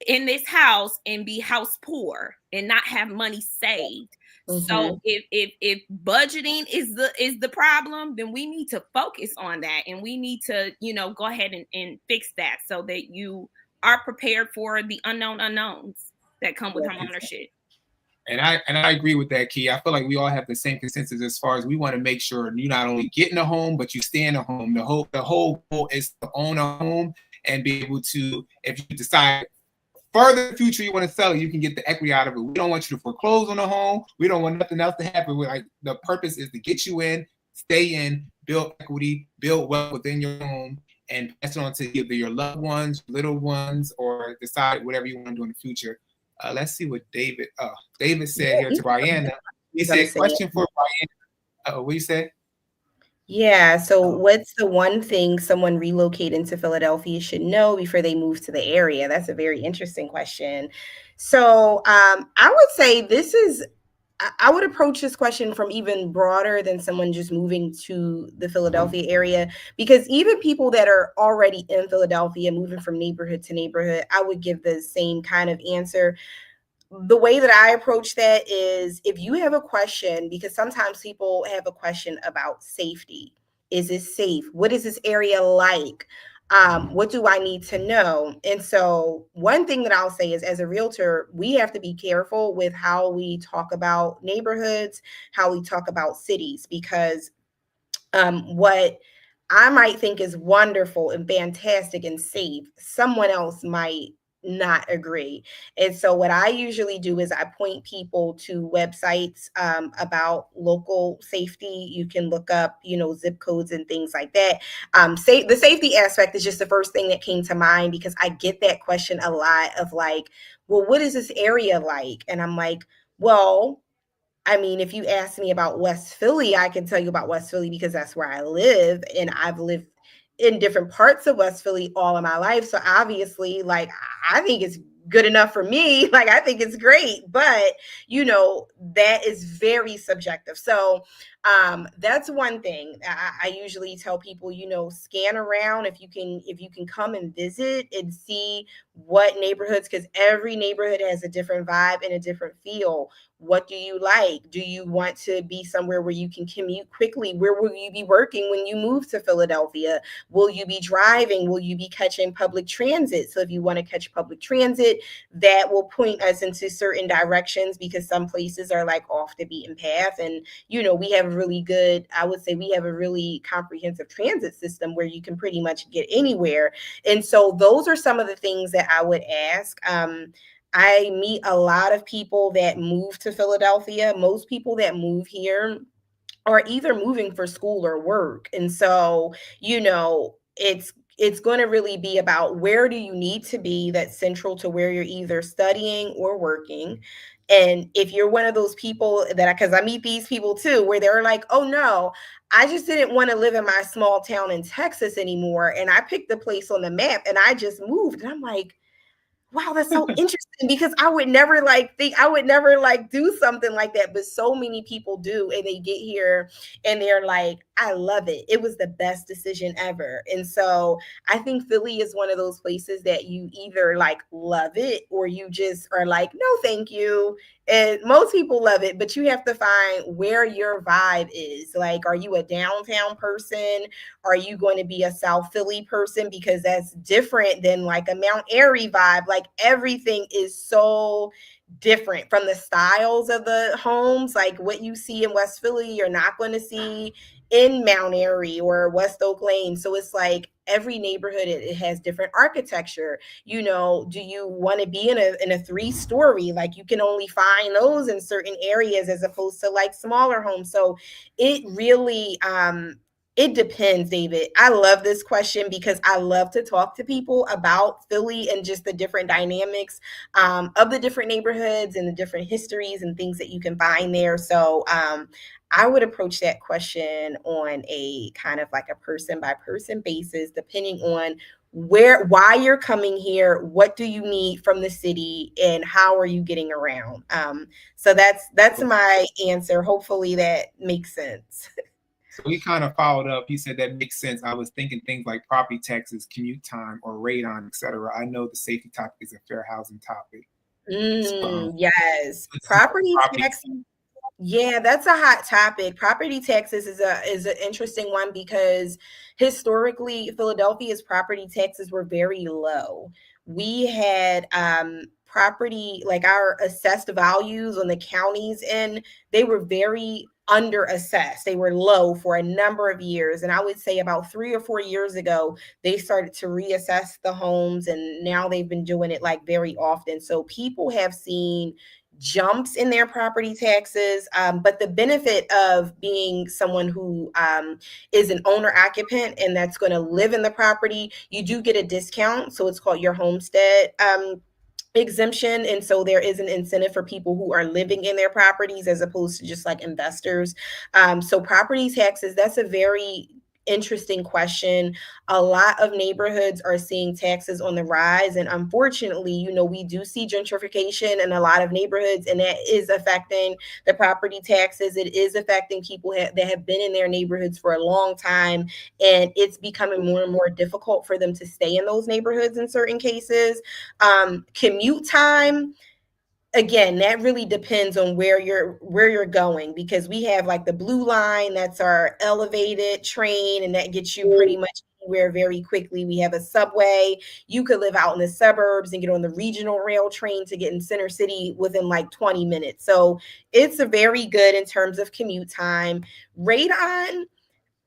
in this house and be house poor and not have money saved. So if budgeting is the problem, then we need to focus on that, and we need to go ahead and fix that so that you are prepared for the unknown unknowns that come with home ownership. And I agree with that, Key. I feel like we all have the same consensus as far as we want to make sure you not only get in a home, but you stay in a home. The whole goal is to own a home and be able to, if you decide further in the future you want to sell it, you can get the equity out of it. We don't want you to foreclose on the home. We don't want nothing else to happen. The purpose is to get you in, stay in, build equity, build wealth within your home, and pass it on to either your loved ones, little ones, or decide whatever you want to do in the future. Let's see what David said here to Brianna. He said, question for Brianna. What you say? Yeah. So, what's the one thing someone relocating to Philadelphia should know before they move to the area? That's a very interesting question. So, I would say I would approach this question from even broader than someone just moving to the Philadelphia area, because even people that are already in Philadelphia, moving from neighborhood to neighborhood, I would give the same kind of answer. The way that I approach that is, if you have a question, because sometimes people have a question about safety. Is it safe? What is this area like? What do I need to know? And so, one thing that I'll say is, as a realtor, we have to be careful with how we talk about neighborhoods, how we talk about cities, because what I might think is wonderful and fantastic and safe, someone else might not agree. And so, what I usually do is I point people to websites about local safety. You can look up, zip codes and things like that. The safety aspect is just the first thing that came to mind, because I get that question a lot of like, well, what is this area like? And I'm like, well, I mean, if you ask me about West Philly, I can tell you about West Philly because that's where I live, and I've lived in different parts of West Philly all of my life. So obviously, like, I think it's good enough for me. Like, I think it's great, but that is very subjective. So that's one thing I usually tell people, scan around if you can come and visit and see what neighborhoods, because every neighborhood has a different vibe and a different feel. What do you like? Do you want to be somewhere where you can commute quickly? Where will you be working when you move to Philadelphia? Will you be driving? Will you be catching public transit? So if you want to catch public transit, that will point us into certain directions, because some places are like off the beaten path. And, we have I would say we have a really comprehensive transit system where you can pretty much get anywhere. And so those are some of the things that I would ask. I meet a lot of people that move to Philadelphia. Most people that move here are either moving for school or work. And so, it's going to really be about where do you need to be that's central to where you're either studying or working. And if you're one of those people that, because I meet these people too, where they're like, oh no, I just didn't want to live in my small town in Texas anymore. And I picked the place on the map and I just moved. And I'm like, wow, that's so interesting, because I would never do something like that, but so many people do, and they get here and they're like, I love it. It was the best decision ever. And so I think Philly is one of those places that you either like love it or you just are like, no, thank you. And most people love it, but you have to find where your vibe is. Like, are you a downtown person? Are you going to be a South Philly person? Because that's different than like a Mount Airy vibe. Like, everything is so different from the styles of the homes. Like, what you see in West Philly, you're not going to see in Mount Airy or West Oak Lane. So it's like every neighborhood, it has different architecture. Do you want to be in a 3-story? Like, you can only find those in certain areas as opposed to like smaller homes. So it really it depends, David. I love this question because I love to talk to people about Philly and just the different dynamics of the different neighborhoods and the different histories and things that you can find there. So I would approach that question on a kind of like a person by person basis, depending on why you're coming here, what do you need from the city, and how are you getting around. So that's my answer. Hopefully that makes sense. So he kind of followed up. He said that makes sense. I was thinking things like property taxes, commute time, or radon, etc. I know the safety topic is a fair housing topic. So, Yes, let's see what property property. tax. Yeah, that's a hot topic. Property taxes is an interesting one because historically, Philadelphia's property taxes were very low. We had property, like our assessed values on the counties, and they were very under assessed. They were low for a number of years. And I would say about 3 or 4 years ago, they started to reassess the homes, and now they've been doing it like very often. So people have seen jumps in their property taxes. But the benefit of being someone who is an owner occupant and that's going to live in the property, you do get a discount. So it's called your homestead exemption. And so there is an incentive for people who are living in their properties as opposed to just like investors. So property taxes, that's a very interesting question. A lot of neighborhoods are seeing taxes on the rise. And unfortunately, we do see gentrification in a lot of neighborhoods, and that is affecting the property taxes. It is affecting people that have been in their neighborhoods for a long time. And it's becoming more and more difficult for them to stay in those neighborhoods in certain cases. Commute time, again, that really depends on where you're going, because we have like the blue line, that's our elevated train, and that gets you pretty much anywhere very quickly. We have a subway. You could live out in the suburbs and get on the regional rail train to get in center city within like 20 minutes. So it's a very good in terms of commute time. Radon,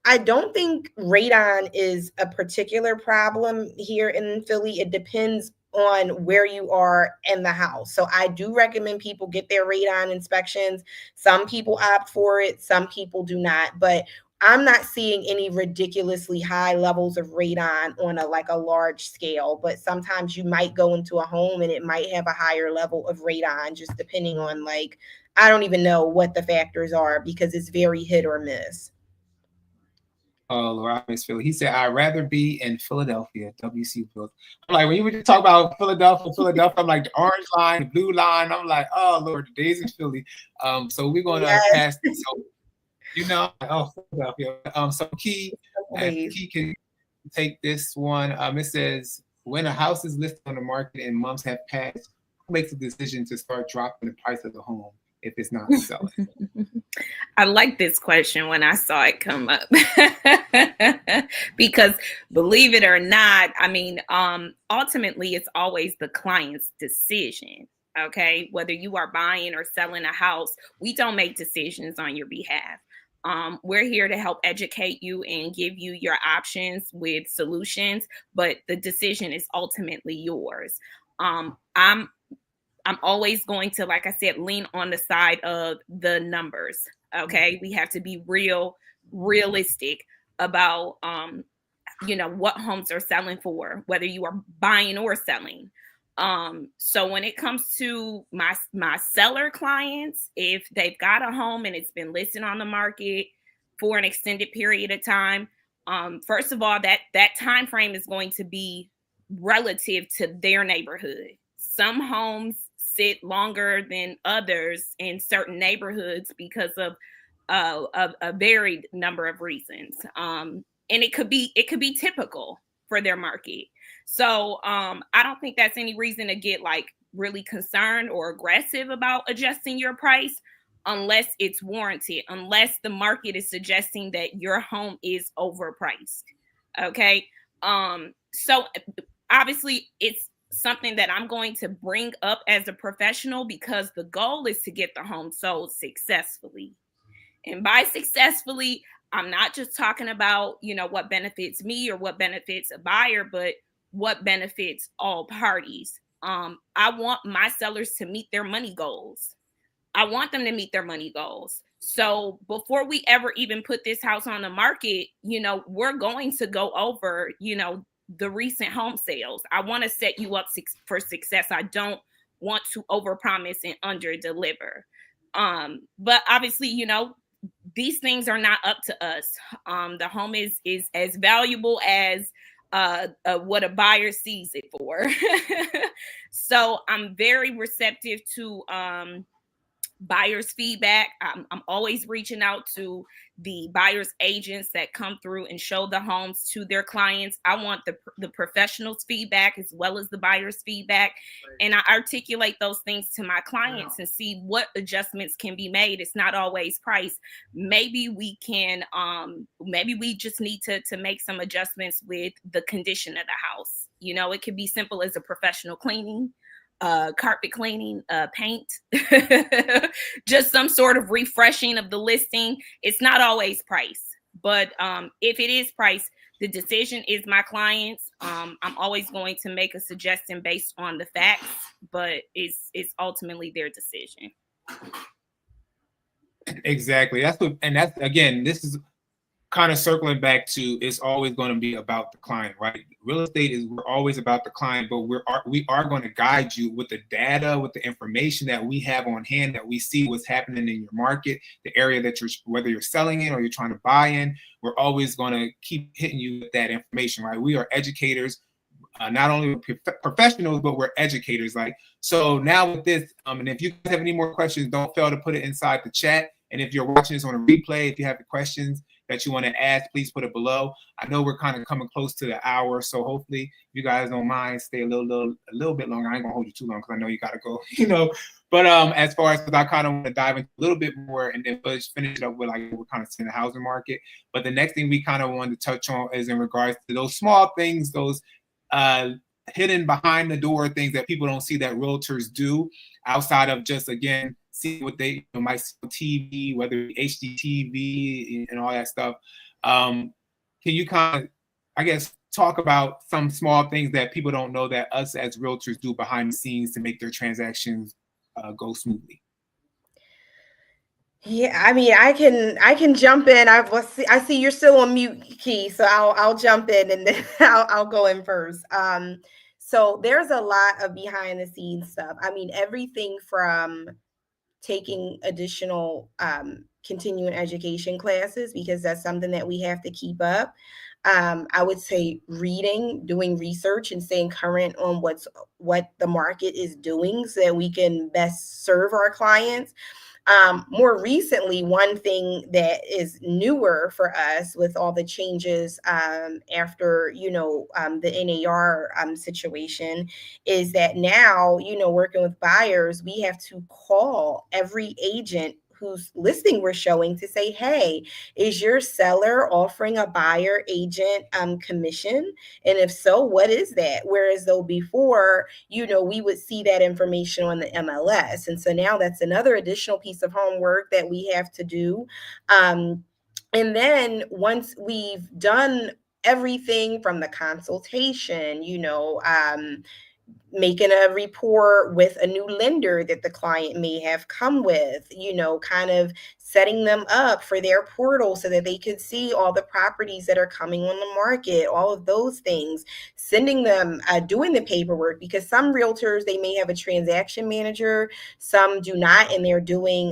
I don't think radon is a particular problem here in Philly. It depends on where you are in the house. So I do recommend people get their radon inspections. Some people opt for it, some people do not. But I'm not seeing any ridiculously high levels of radon on a large scale. But sometimes you might go into a home and it might have a higher level of radon, just depending on I don't even know what the factors are, because it's very hit or miss. Oh, Lord, I miss Philly. He said, I'd rather be in Philadelphia, WC Book. I'm like, when you were just talking about Philadelphia, I'm like the orange line, the blue line. I'm like, oh, Lord, the days in Philly. So we're going to Yes. pass this. So, Philadelphia. So Key can take this one. It says, when a house is listed on the market and months have passed, who makes a decision to start dropping the price of the home if it's not selling? I like this question when I saw it come up because believe it or not, I mean, ultimately it's always the client's decision. Okay. Whether you are buying or selling a house, we don't make decisions on your behalf. We're here to help educate you and give you your options with solutions, but the decision is ultimately yours. I'm always going to, like I said, lean on the side of the numbers. Okay, we have to be realistic about what homes are selling for, whether you are buying or selling. So when it comes to my seller clients, if they've got a home and it's been listed on the market for an extended period of time, first of all, that time frame is going to be relative to their neighborhood. Some homes sit longer than others in certain neighborhoods because of a varied number of reasons. And it could be typical for their market. So I don't think that's any reason to get like really concerned or aggressive about adjusting your price unless it's warranted, unless the market is suggesting that your home is overpriced. Okay. So obviously it's something that I'm going to bring up as a professional because the goal is to get the home sold successfully. And by successfully, I'm not just talking about, what benefits me or what benefits a buyer, but what benefits all parties. I want my sellers to meet their money goals. I want them to meet their money goals. So before we ever even put this house on the market, we're going to go over, the recent home sales. I want to set you up for success. I don't want to overpromise and under-deliver. But obviously, these things are not up to us. The home is as valuable as what a buyer sees it for. So I'm very receptive to buyers feedback. I'm always reaching out to the buyers agents that come through and show the homes to their clients. I want the professionals feedback as well as the buyers feedback, and I articulate those things to my clients and see what adjustments can be made. It's not always price. Maybe we can maybe we just need to make some adjustments with the condition of the house. It could be simple as a professional cleaning, carpet cleaning, paint, just some sort of refreshing of the listing. It's not always price, but if it is price, the decision is my client's. I'm always going to make a suggestion based on the facts, but it's ultimately their decision. Exactly. That's again, this is kind of circling back to, it's always going to be about the client, right? Real estate is, we're always about the client, but we are going to guide you with the data, with the information that we have on hand, that we see what's happening in your market, the area that whether you're selling in or you're trying to buy in. We're always going to keep hitting you with that information, right? We are educators. Not only professionals, but we're educators. Like, so now with this, and if you have any more questions, don't fail to put it inside the chat. And if you're watching this on a replay, if you have questions that you want to ask, please put it below. I know we're kind of coming close to the hour, so hopefully if you guys don't mind, stay a little bit longer. I ain't gonna hold you too long because I know you gotta go, But as far as, I kind of want to dive into a little bit more and then finish it up with like we're kind of seeing the housing market. But the next thing we kind of wanted to touch on is in regards to those small things, those hidden behind the door things that people don't see that realtors do outside of just, again, see what they might see on TV, whether it's HDTV and all that stuff. Can you kind of, I guess, talk about some small things that people don't know that us as realtors do behind the scenes to make their transactions go smoothly? Yeah, I mean, I can jump in. I see you're still on mute, Key, so I'll jump in and then I'll go in first. So there's a lot of behind the scenes stuff. I mean, everything from taking additional continuing education classes, because that's something that we have to keep up. I would say reading, doing research, and staying current on what the market is doing so that we can best serve our clients. More recently, one thing that is newer for us with all the changes after, the NAR situation is that now, working with buyers, we have to call every agent whose listing we're showing to say, hey, is your seller offering a buyer agent commission? And if so, what is that? Whereas though before, we would see that information on the MLS. And so now that's another additional piece of homework that we have to do. And then once we've done everything from the consultation, making a report with a new lender that the client may have come with, kind of setting them up for their portal so that they can see all the properties that are coming on the market, all of those things, sending them, doing the paperwork, because some realtors, they may have a transaction manager, some do not, and they're doing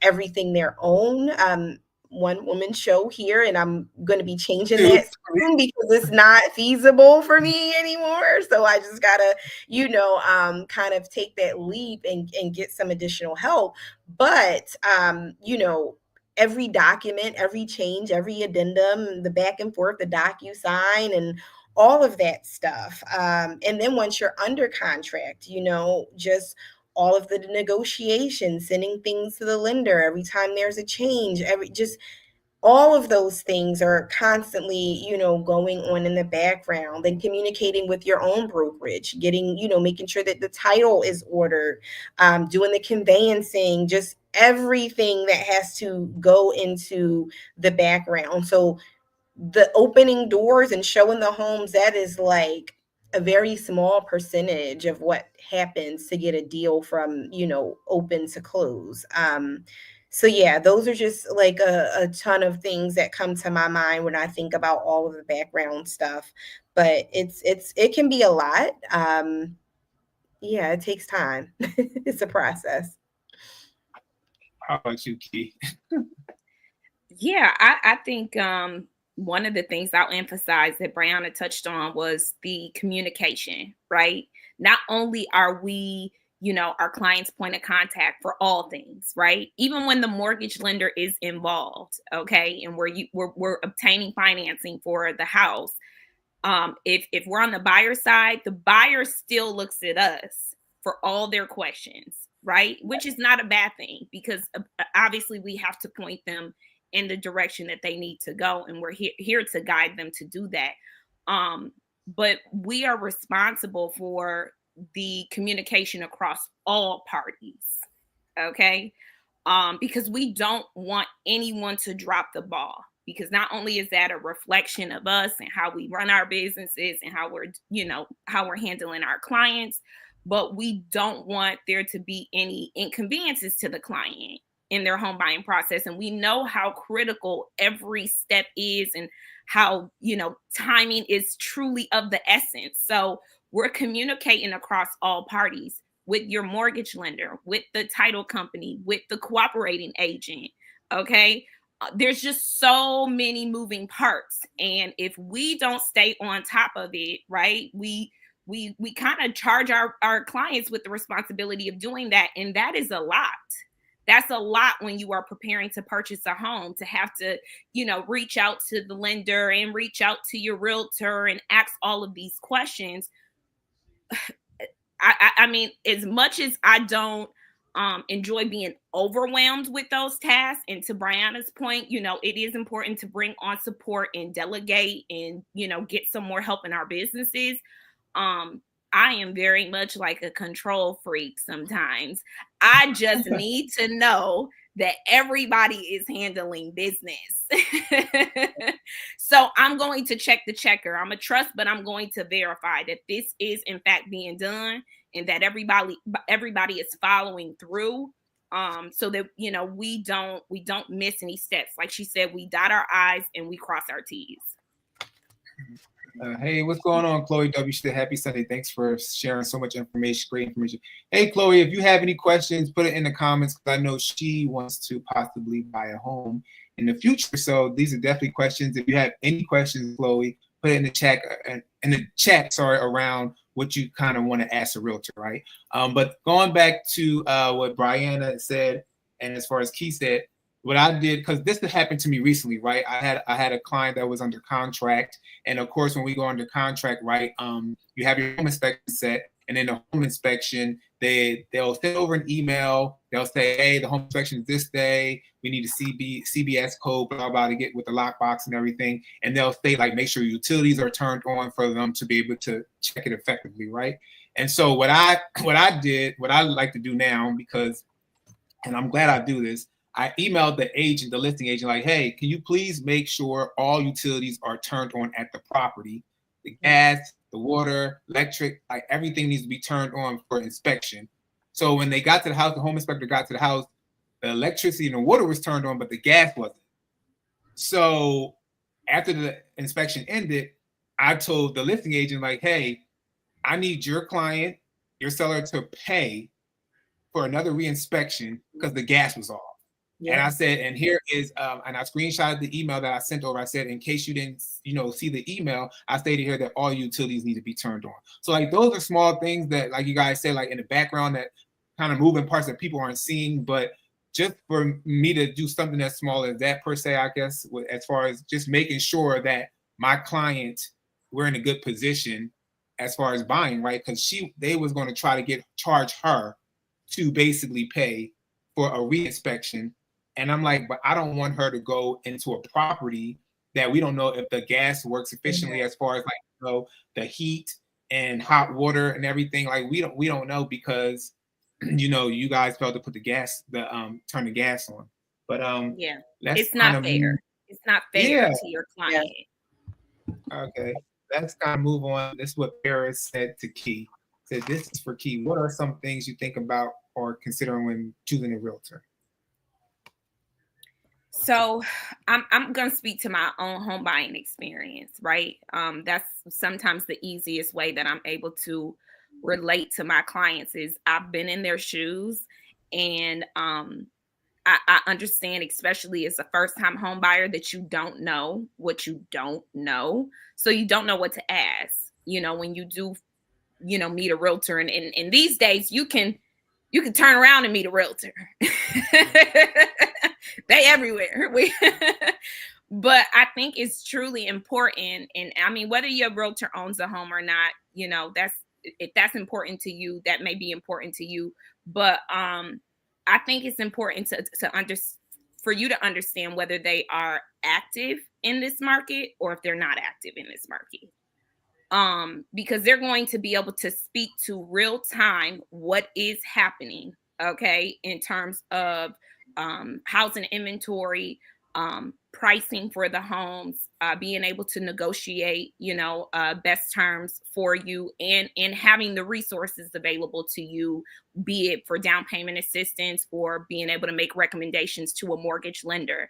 everything their own. One woman show here, and I'm going to be changing that soon because it's not feasible for me anymore. So I just gotta, kind of take that leap and get some additional help. But every document, every change, every addendum, the back and forth, the DocuSign, and all of that stuff. And then once you're under contract, just all of the negotiations, sending things to the lender every time there's a change, just all of those things are constantly, going on in the background, and communicating with your own brokerage, getting, making sure that the title is ordered, doing the conveyancing, just everything that has to go into the background. So the opening doors and showing the homes, that is like a very small percentage of what happens to get a deal from, open to close. So yeah, those are just like a ton of things that come to my mind when I think about all of the background stuff. But it can be a lot. Yeah, it takes time. It's a process. How about you, Key? Yeah, I think one of the things I'll emphasize that Brianna touched on was the communication, right? Not only are we, our client's point of contact for all things, right? Even when the mortgage lender is involved, okay, and we're obtaining financing for the house. If we're on the buyer side, the buyer still looks at us for all their questions, right? Which is not a bad thing, because obviously we have to point them in the direction that they need to go, and we're here to guide them to do that. But we are responsible for the communication across all parties, okay? Because we don't want anyone to drop the ball, because not only is that a reflection of us and how we run our businesses and how we're handling our clients, but we don't want there to be any inconveniences to the client in their home buying process. And we know how critical every step is, and how timing is truly of the essence. So we're communicating across all parties, with your mortgage lender, with the title company, with the cooperating agent. Okay. There's just so many moving parts. And if we don't stay on top of it, right, we kind of charge our clients with the responsibility of doing that. And that is a lot. That's a lot when you are preparing to purchase a home, to have to, reach out to the lender and reach out to your realtor and ask all of these questions. I mean, as much as I don't enjoy being overwhelmed with those tasks, and to Brianna's point, it is important to bring on support and delegate and, get some more help in our businesses. I am very much like a control freak sometimes. I just need to know that everybody is handling business. So I'm going to check the checker. I'm a trust, but I'm going to verify that this is in fact being done, and that everybody is following through. So that we don't miss any steps. Like she said, we dot our I's and we cross our T's. Hey, what's going on, Chloe W? She said, happy Sunday. Thanks for sharing so much information, great information. Hey, Chloe, if you have any questions, put it in the comments, because I know she wants to possibly buy a home in the future. So these are definitely questions. If you have any questions, Chloe, put it in the chat, around what you kind of want to ask a realtor, right? But going back to what Brianna said, and as far as Key said, what I did, because this happened to me recently, right? I had a client that was under contract, and of course, when we go under contract, right, you have your home inspection set, and in the home inspection, they'll send over an email. They'll say, hey, the home inspection is this day. We need a CBS code, blah blah, to get with the lockbox and everything. And they'll say, like, make sure utilities are turned on for them to be able to check it effectively, right? And so what I like to do now, because, and I'm glad I do this, I emailed the listing agent, like, hey, can you please make sure all utilities are turned on at the property? The gas, the water, electric, like everything needs to be turned on for inspection. So when they got to the house, the home inspector got to the house, the electricity and the water was turned on, but the gas wasn't. So after the inspection ended, I told the listing agent, like, hey, I need your client, your seller to pay for another reinspection because the gas was off. Yeah. And I said, and here is, and I screenshotted the email that I sent over. I said, in case you didn't, see the email, I stated here that all utilities need to be turned on. So like those are small things that, like you guys said, like in the background, that kind of moving parts that people aren't seeing. But just for me to do something as small as that per se, I guess, as far as just making sure that my client, we're in a good position as far as buying, right? Because they was going to try to charge her to basically pay for a reinspection. And I'm like, but I don't want her to go into a property that we don't know if the gas works efficiently, as far as like, the heat and hot water and everything. Like we don't know, because you guys failed to put turn the gas on. But yeah, it's not fair. It's not fair to your client. Yeah. Okay, let's kind of move on. This is what Paris said to Key. Said, this is for Key. What are some things you think about or considering when choosing a realtor? So I'm going to speak to my own home buying experience, right? That's sometimes the easiest way that I'm able to relate to my clients is I've been in their shoes, and I understand, especially as a first-time home buyer, that you don't know what you don't know. So you don't know what to ask, when you do, meet a realtor. And these days you can turn around and meet a realtor. They everywhere. But I think it's truly important. And I mean, whether your realtor owns a home or not, if that's important to you, that may be important to you. But I think it's important for you to understand whether they are active in this market or if they're not active in this market. Because they're going to be able to speak to real time what is happening, okay, in terms of housing inventory, pricing for the homes, being able to negotiate, best terms for you, and having the resources available to you, be it for down payment assistance or being able to make recommendations to a mortgage lender.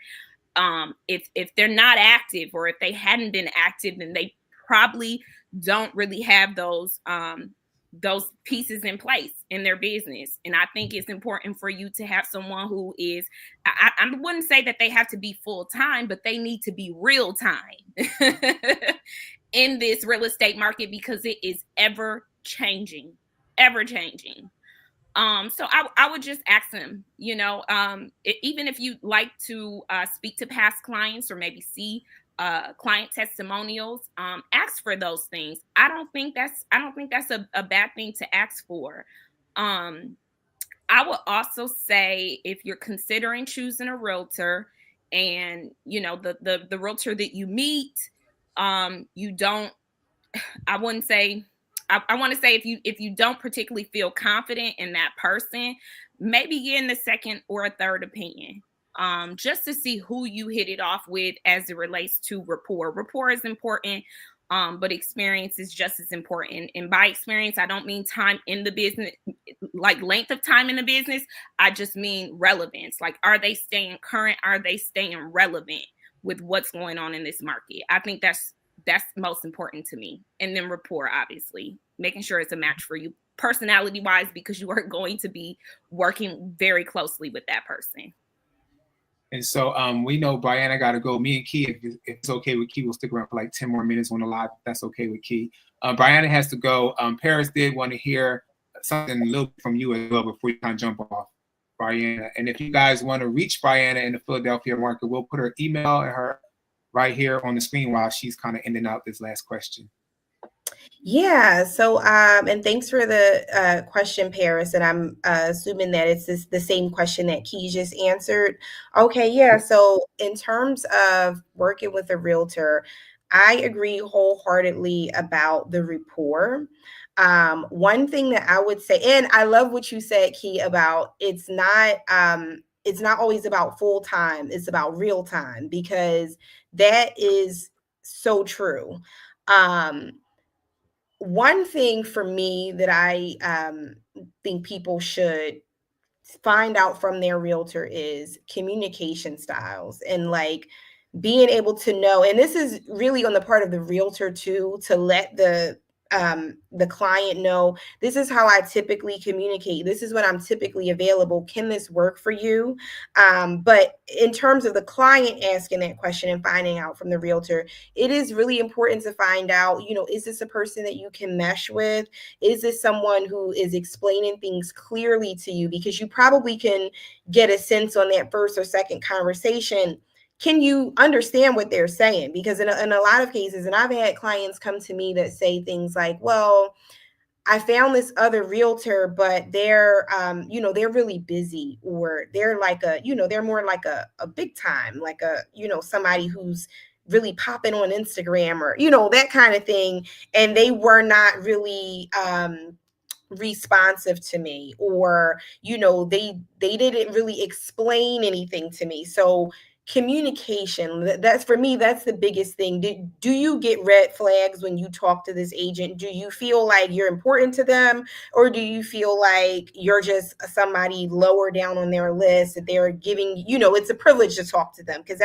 If they're not active, or if they hadn't been active, then they probably don't really have those pieces in place in their business. And I think it's important for you to have someone who is, I wouldn't say that they have to be full time, but they need to be real time in this real estate market, because it is ever changing. So I would just ask them, even if you like to speak to past clients or maybe see client testimonials, ask for those things. I don't think that's a bad thing to ask for. I would also say, if you're considering choosing a realtor, and the realtor that you meet, you don't, I wouldn't say, I want to say, if you don't particularly feel confident in that person, maybe get in the second or a third opinion, just to see who you hit it off with as it relates to rapport. Rapport is important, but experience is just as important. And by experience, I don't mean time in the business, like length of time in the business. I just mean relevance. Like, are they staying current? Are they staying relevant with what's going on in this market? I think that's most important to me. And then rapport, obviously, making sure it's a match for you personality wise, because you are going to be working very closely with that person. And so we know Brianna got to go. Me and Key, if it's okay with Key, we'll stick around for like 10 more minutes on the live. If that's okay with Key. Brianna has to go. Paris did want to hear something a little bit from you as well before you kind of jump off, Brianna. And if you guys want to reach Brianna in the Philadelphia market, we'll put her email and her right here on the screen while she's kind of ending out this last question. Yeah. So, and thanks for the question, Paris. And I'm assuming that it's the same question that Key just answered. Okay. Yeah. So, in terms of working with a realtor, I agree wholeheartedly about the rapport. One thing that I would say, and I love what you said, Key, about it's not always about full time. It's about real time, because that is so true. one thing for me that I think people should find out from their realtor is communication styles, and like being able to know, and this is really on the part of the realtor too, to let the client know, this is how I typically communicate, this is when I'm typically available, can this work for you? But in terms of the client asking that question and finding out from the realtor, it is really important to find out, is this a person that you can mesh with? Is this someone who is explaining things clearly to you? Because you probably can get a sense on that first or second conversation. Can you understand what they're saying? Because in a lot of cases, and I've had clients come to me that say things like, well, I found this other realtor, but they're really busy, or they're like they're more like a big time, like somebody who's really popping on Instagram, or, that kind of thing. And they were not really, responsive to me, or they didn't really explain anything to me. So communication, that's for me, that's the biggest thing. Do you get red flags when you talk to this agent? Do you feel like you're important to them, or do you feel like you're just somebody lower down on their list, that they're giving, it's a privilege to talk to them? Because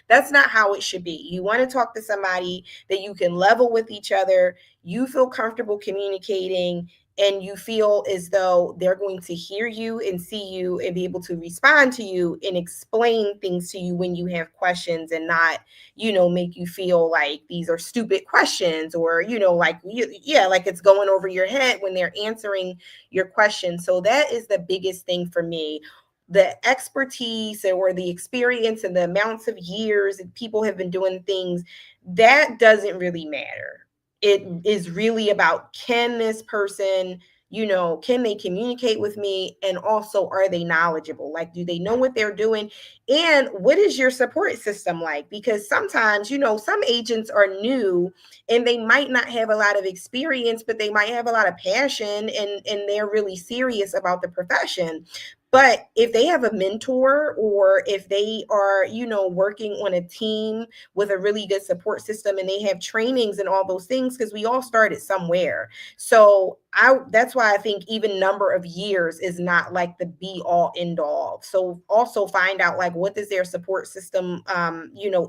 that's not how it should be. You want to talk to somebody that you can level with each other, you feel comfortable communicating, and you feel as though they're going to hear you and see you and be able to respond to you and explain things to you when you have questions, and not, make you feel like these are stupid questions, or, like, like it's going over your head when they're answering your questions. So that is the biggest thing for me. The expertise or the experience and the amounts of years that people have been doing things, that doesn't really matter. It is really about, can this person, can they communicate with me? And also, are they knowledgeable? Like, do they know what they're doing? And what is your support system like? Because sometimes, some agents are new and they might not have a lot of experience, but they might have a lot of passion, and they're really serious about the profession. But if they have a mentor, or if they are, working on a team with a really good support system, and they have trainings and all those things, because we all started somewhere. So that's why I think even number of years is not like the be all end all. So also find out, like, what does their support system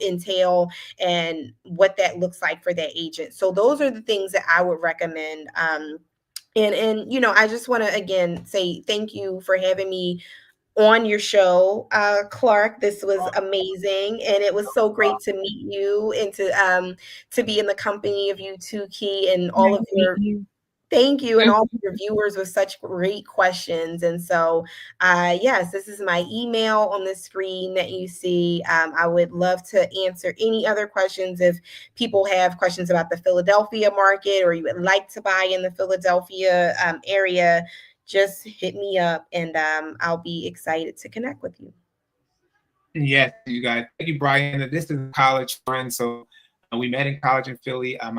entail, and what that looks like for that agent. So those are the things that I would recommend. And I just want to again say thank you for having me on your show, Clark. This was amazing, and it was so great to meet you, and to be in the company of you too, Key, and all Nice of to meet your, you. thank you, and all of your viewers with such great questions. And so, yes, this is my email on the screen that you see. I would love to answer any other questions. If people have questions about the Philadelphia market, or you would like to buy in the Philadelphia area, just hit me up, and I'll be excited to connect with you. Yes, you guys. Thank you, Brian. This is a college friend, so we met in college in Philly. I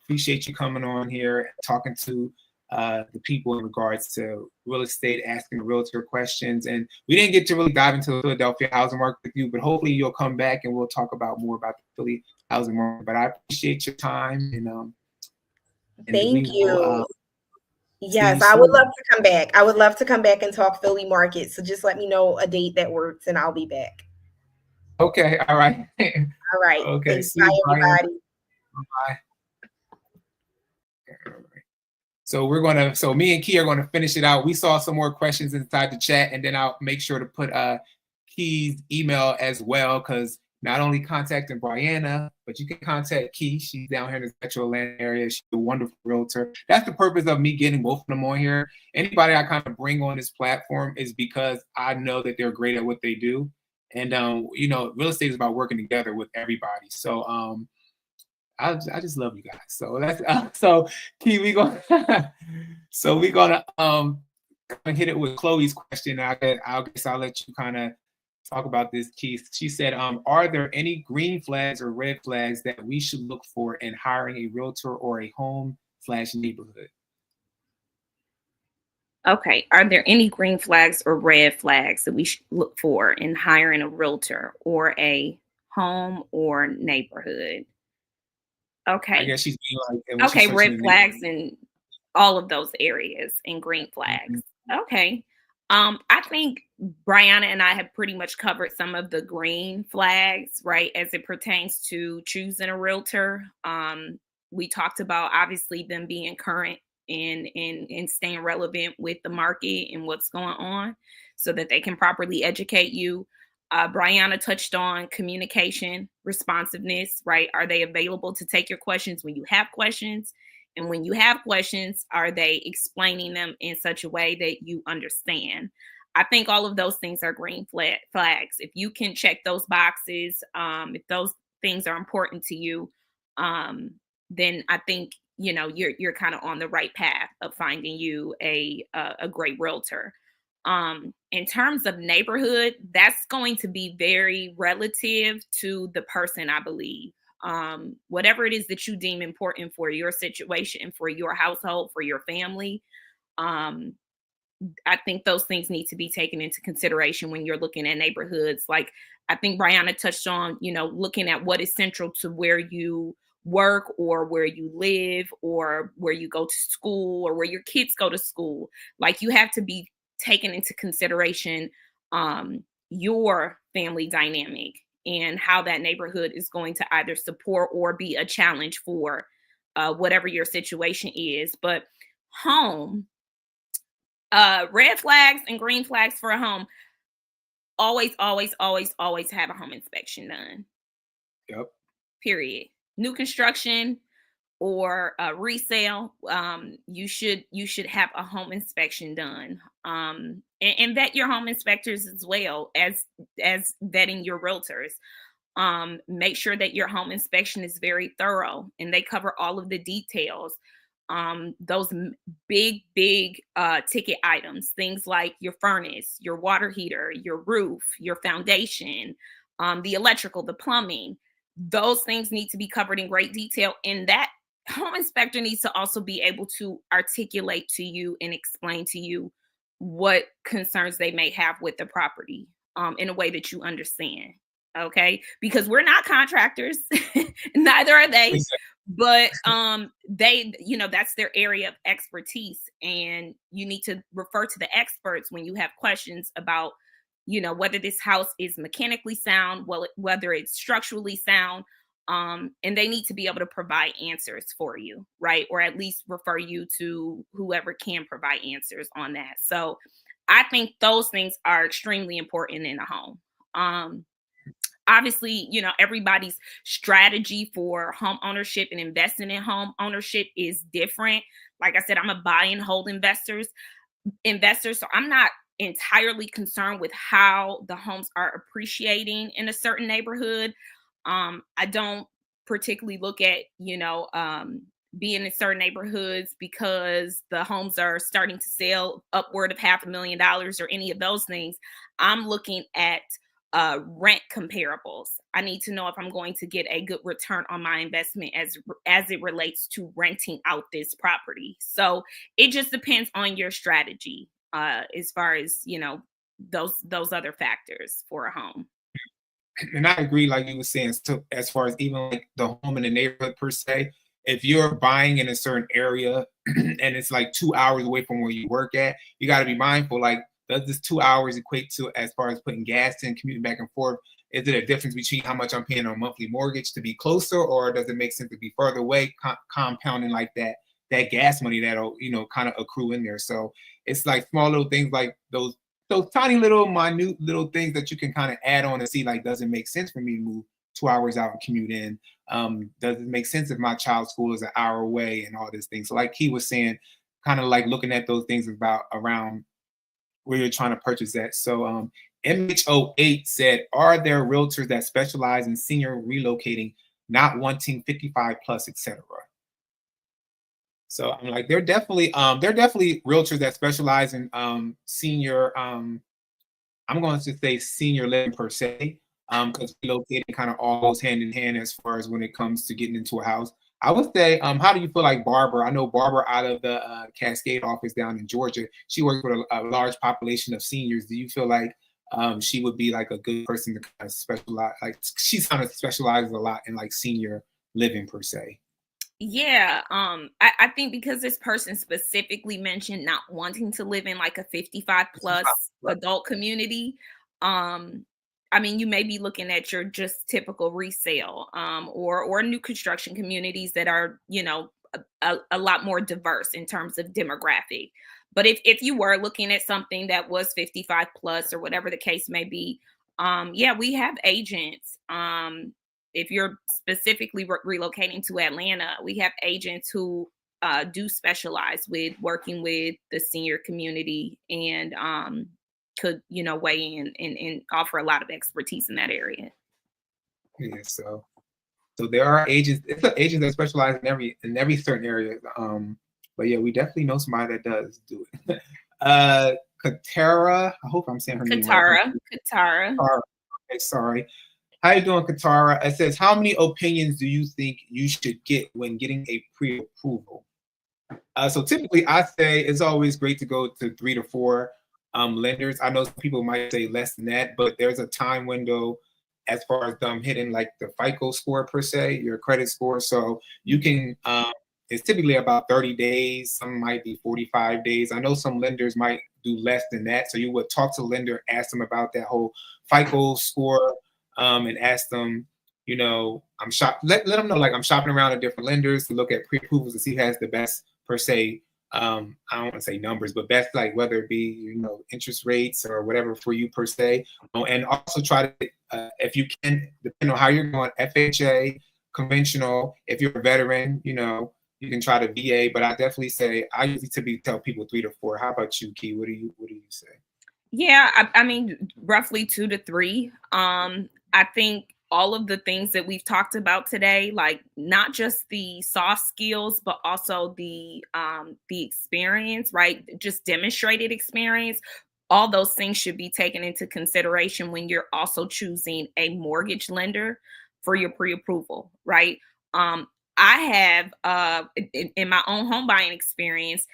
appreciate you coming on here, talking to the people in regards to real estate, asking the realtor questions. And we didn't get to really dive into the Philadelphia housing market with you, but hopefully you'll come back and we'll talk about more about the Philly housing market. But I appreciate your time, and we Thank will you. see you Yes, I would love soon. to come back. I would love to come back and talk Philly market. So just let me know a date that works, and I'll be back. Okay, all right. All right. Okay, Thanks. see Bye, you, Brian. everybody. Bye. So me and Key are gonna finish it out. We saw some more questions inside the chat, and then I'll make sure to put Key's email as well, because not only contacting Brianna, but you can contact Key. She's down here in the Metro Atlanta area. She's a wonderful realtor. That's the purpose of me getting both of them on here. Anybody I kind of bring on this platform is because I know that they're great at what they do. And real estate is about working together with everybody. So I just love you guys. So that's so Key, we gonna so we're gonna hit it with Chloe's question. I guess I'll let you kind of talk about this, Keith. She said, are there any green flags or red flags that we should look for in hiring a realtor or a home/neighborhood? Okay. Are there any green flags or red flags that we should look for in hiring a realtor or a home or neighborhood? I Okay. guess she's being like, and when she's Okay, searching red the name. flags in all of those areas and green flags. Mhm. Okay. I think Brianna and I have pretty much covered some of the green flags, right, as it pertains to choosing a realtor. We talked about obviously them being current and staying relevant with the market and what's going on so that they can properly educate you. Brianna touched on communication, responsiveness, right? Are they available to take your questions when you have questions? And when you have questions, are they explaining them in such a way that you understand? I think all of those things are green flags. If you can check those boxes, if those things are important to you, then I think you're kind of on the right path of finding you a great realtor. In terms of neighborhood, that's going to be very relative to the person, I believe. Whatever it is that you deem important for your situation, for your household, for your family, um, I think those things need to be taken into consideration when you're looking at neighborhoods. Like I think Brianna touched on, looking at what is central to where you work or where you live or where you go to school or where your kids go to school. Like you have to be taken into consideration your family dynamic and how that neighborhood is going to either support or be a challenge for whatever your situation is. But home, red flags and green flags for a home. Always, always, always, always have a home inspection done. Yep. Period. New construction or resale, you should have a home inspection done. And vet your home inspectors as well as vetting your realtors. Make sure that your home inspection is very thorough and they cover all of the details. Those big ticket items, things like your furnace, your water heater, your roof, your foundation, the electrical, the plumbing, those things need to be covered in great detail. And that home inspector needs to also be able to articulate to you and explain to you what concerns they may have with the property in a way that you understand. Okay, because we're not contractors, neither are they, but they, that's their area of expertise, and you need to refer to the experts when you have questions about whether this house is mechanically sound, whether it's structurally sound, and they need to be able to provide answers for you, right? Or at least refer you to whoever can provide answers on that. So I think those things are extremely important in a home. Obviously, everybody's strategy for home ownership and investing in home ownership is different. Like I said, I'm a buy and hold investor, so I'm not entirely concerned with how the homes are appreciating in a certain neighborhood. I don't particularly look at being in certain neighborhoods because the homes are starting to sell upward of $500,000 or any of those things. I'm looking at rent comparables. I need to know if I'm going to get a good return on my investment as it relates to renting out this property. So it just depends on your strategy as far as those other factors for a home. And I agree, like you were saying, so as far as even like the home in the neighborhood per se, if you're buying in a certain area and it's like 2 hours away from where you work at, you got to be mindful. Like, does this 2 hours equate to as far as putting gas in, commuting back and forth? Is it a difference between how much I'm paying on a monthly mortgage to be closer, or does it make sense to be further away, compounding like that gas money that'll kind of accrue in there? So it's like small little things like those tiny little minute little things that you can kind of add on and see, like, does it make sense for me to move 2 hours out and commute in? Does it make sense if my child's school is an hour away and all these things? So like he was saying, kind of like looking at those things about around where you're trying to purchase that. So MH08 said, are there realtors that specialize in senior relocating, not wanting 55 plus, etc.? So I'm like, they're definitely realtors that specialize in senior I'm going to say senior living per se, because relocating kind of all goes hand in hand as far as when it comes to getting into a house. I would say, how do you feel like Barbara? I know Barbara out of the Cascade office down in Georgia. She works with a large population of seniors. Do you feel like she would be like a good person to kind of specialize? Like she kind of specializes a lot in like senior living per se. Yeah, I think because this person specifically mentioned not wanting to live in like a 55 plus adult community, um, I mean, you may be looking at your just typical resale, or new construction communities that are, a lot more diverse in terms of demographic. But if you were looking at something that was 55 plus or whatever the case may be, yeah, we have agents. If you're specifically relocating to Atlanta, we have agents who do specialize with working with the senior community and could, weigh in and offer a lot of expertise in that area. Yeah, so there are agents. It's an agent that specialize in every certain area. But yeah, we definitely know somebody that does do it. Katara, I hope I'm saying her name right. Katara. Katara. Okay, sorry. How you doing, Katara? It says, how many opinions do you think you should get when getting a pre-approval? So typically, I say it's always great to go to 3 to 4 lenders. I know some people might say less than that, but there's a time window as far as them hitting like the FICO score per se, your credit score. So you can, it's typically about 30 days. Some might be 45 days. I know some lenders might do less than that. So you would talk to the lender, ask them about that whole FICO score, and ask them, I'm let them know like I'm shopping around at different lenders to look at pre-approvals to see who has the best per se. I don't want to say numbers, but best like whether it be interest rates or whatever for you per se, and also try to if you can, depending on how you're going, FHA, conventional. If you're a veteran, you can try to VA. But I definitely say I usually typically tell people 3 to 4. How about you, Key? What do you say? Yeah, I mean, roughly 2 to 3. I think all of the things that we've talked about today, like not just the soft skills, but also the experience, right? Just demonstrated experience. All those things should be taken into consideration when you're also choosing a mortgage lender for your pre-approval, right? I have in my own home buying experience,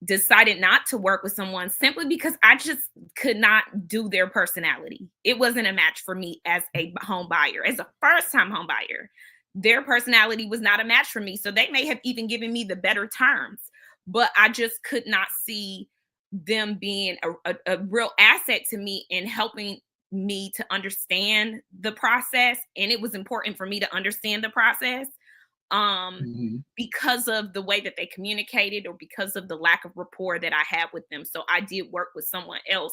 decided not to work with someone simply because I just could not do their personality. It wasn't a match for me as a home buyer, as a first time home buyer. Their personality was not a match for me. So they may have even given me the better terms, but I just could not see them being a real asset to me in helping me to understand the process. And it was important for me to understand the process, because of the way that they communicated or because of the lack of rapport that I had with them. So I did work with someone else,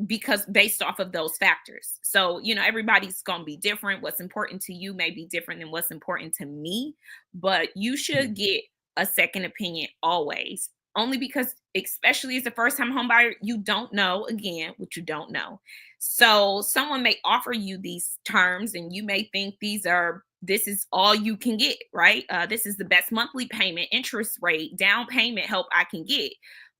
because based off of those factors. So, everybody's going to be different. What's important to you may be different than what's important to me, but you should get a second opinion always. Only because, especially as a first time home buyer, you don't know again what you don't know. So someone may offer you these terms and you may think this is all you can get, right? This is the best monthly payment, interest rate, down payment help I can get.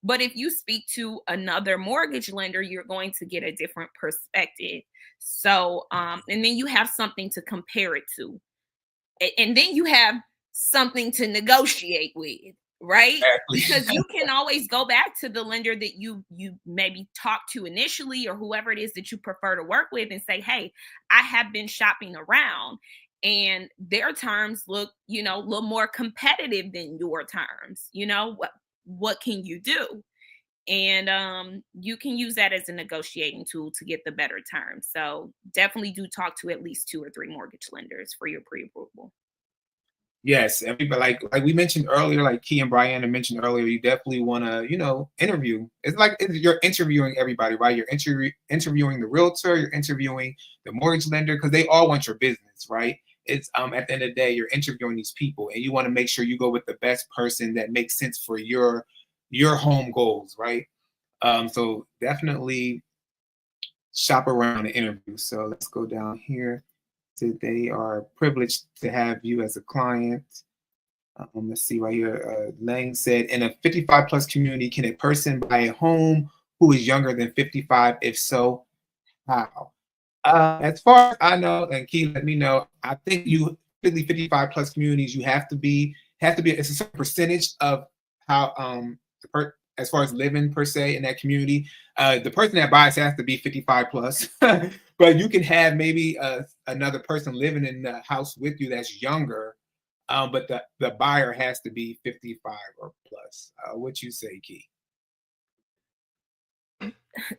But if you speak to another mortgage lender, you're going to get a different perspective. So, and then you have something to compare it to. And then you have something to negotiate with, right? Because you can always go back to the lender that you maybe talked to initially, or whoever it is that you prefer to work with, and say, hey, I have been shopping around and their terms look, a little more competitive than your terms. What can you do? And you can use that as a negotiating tool to get the better terms. So definitely do talk to at least 2 or 3 mortgage lenders for your pre-approval. Yes, everybody like we mentioned earlier, like Key and Brian mentioned earlier, you definitely want to, interview. It's like you're interviewing everybody, right? You're interviewing the realtor, you're interviewing the mortgage lender, because they all want your business, right? It's at the end of the day, you're interviewing these people, and you want to make sure you go with the best person that makes sense for your home goals, right? So definitely shop around and interview. So let's go down here. They are privileged to have you as a client. Let's see right here. Lang said, in a 55 plus community, can a person buy a home who is younger than 55? If so, how? As far as I know, and Key, let me know. I think you really 55 plus communities, you have to be it's a certain percentage of how as far as living per se in that community. The person that buys has to be 55 plus. but you can have maybe another person living in the house with you that's younger, but the buyer has to be 55 or plus. What you say, Key?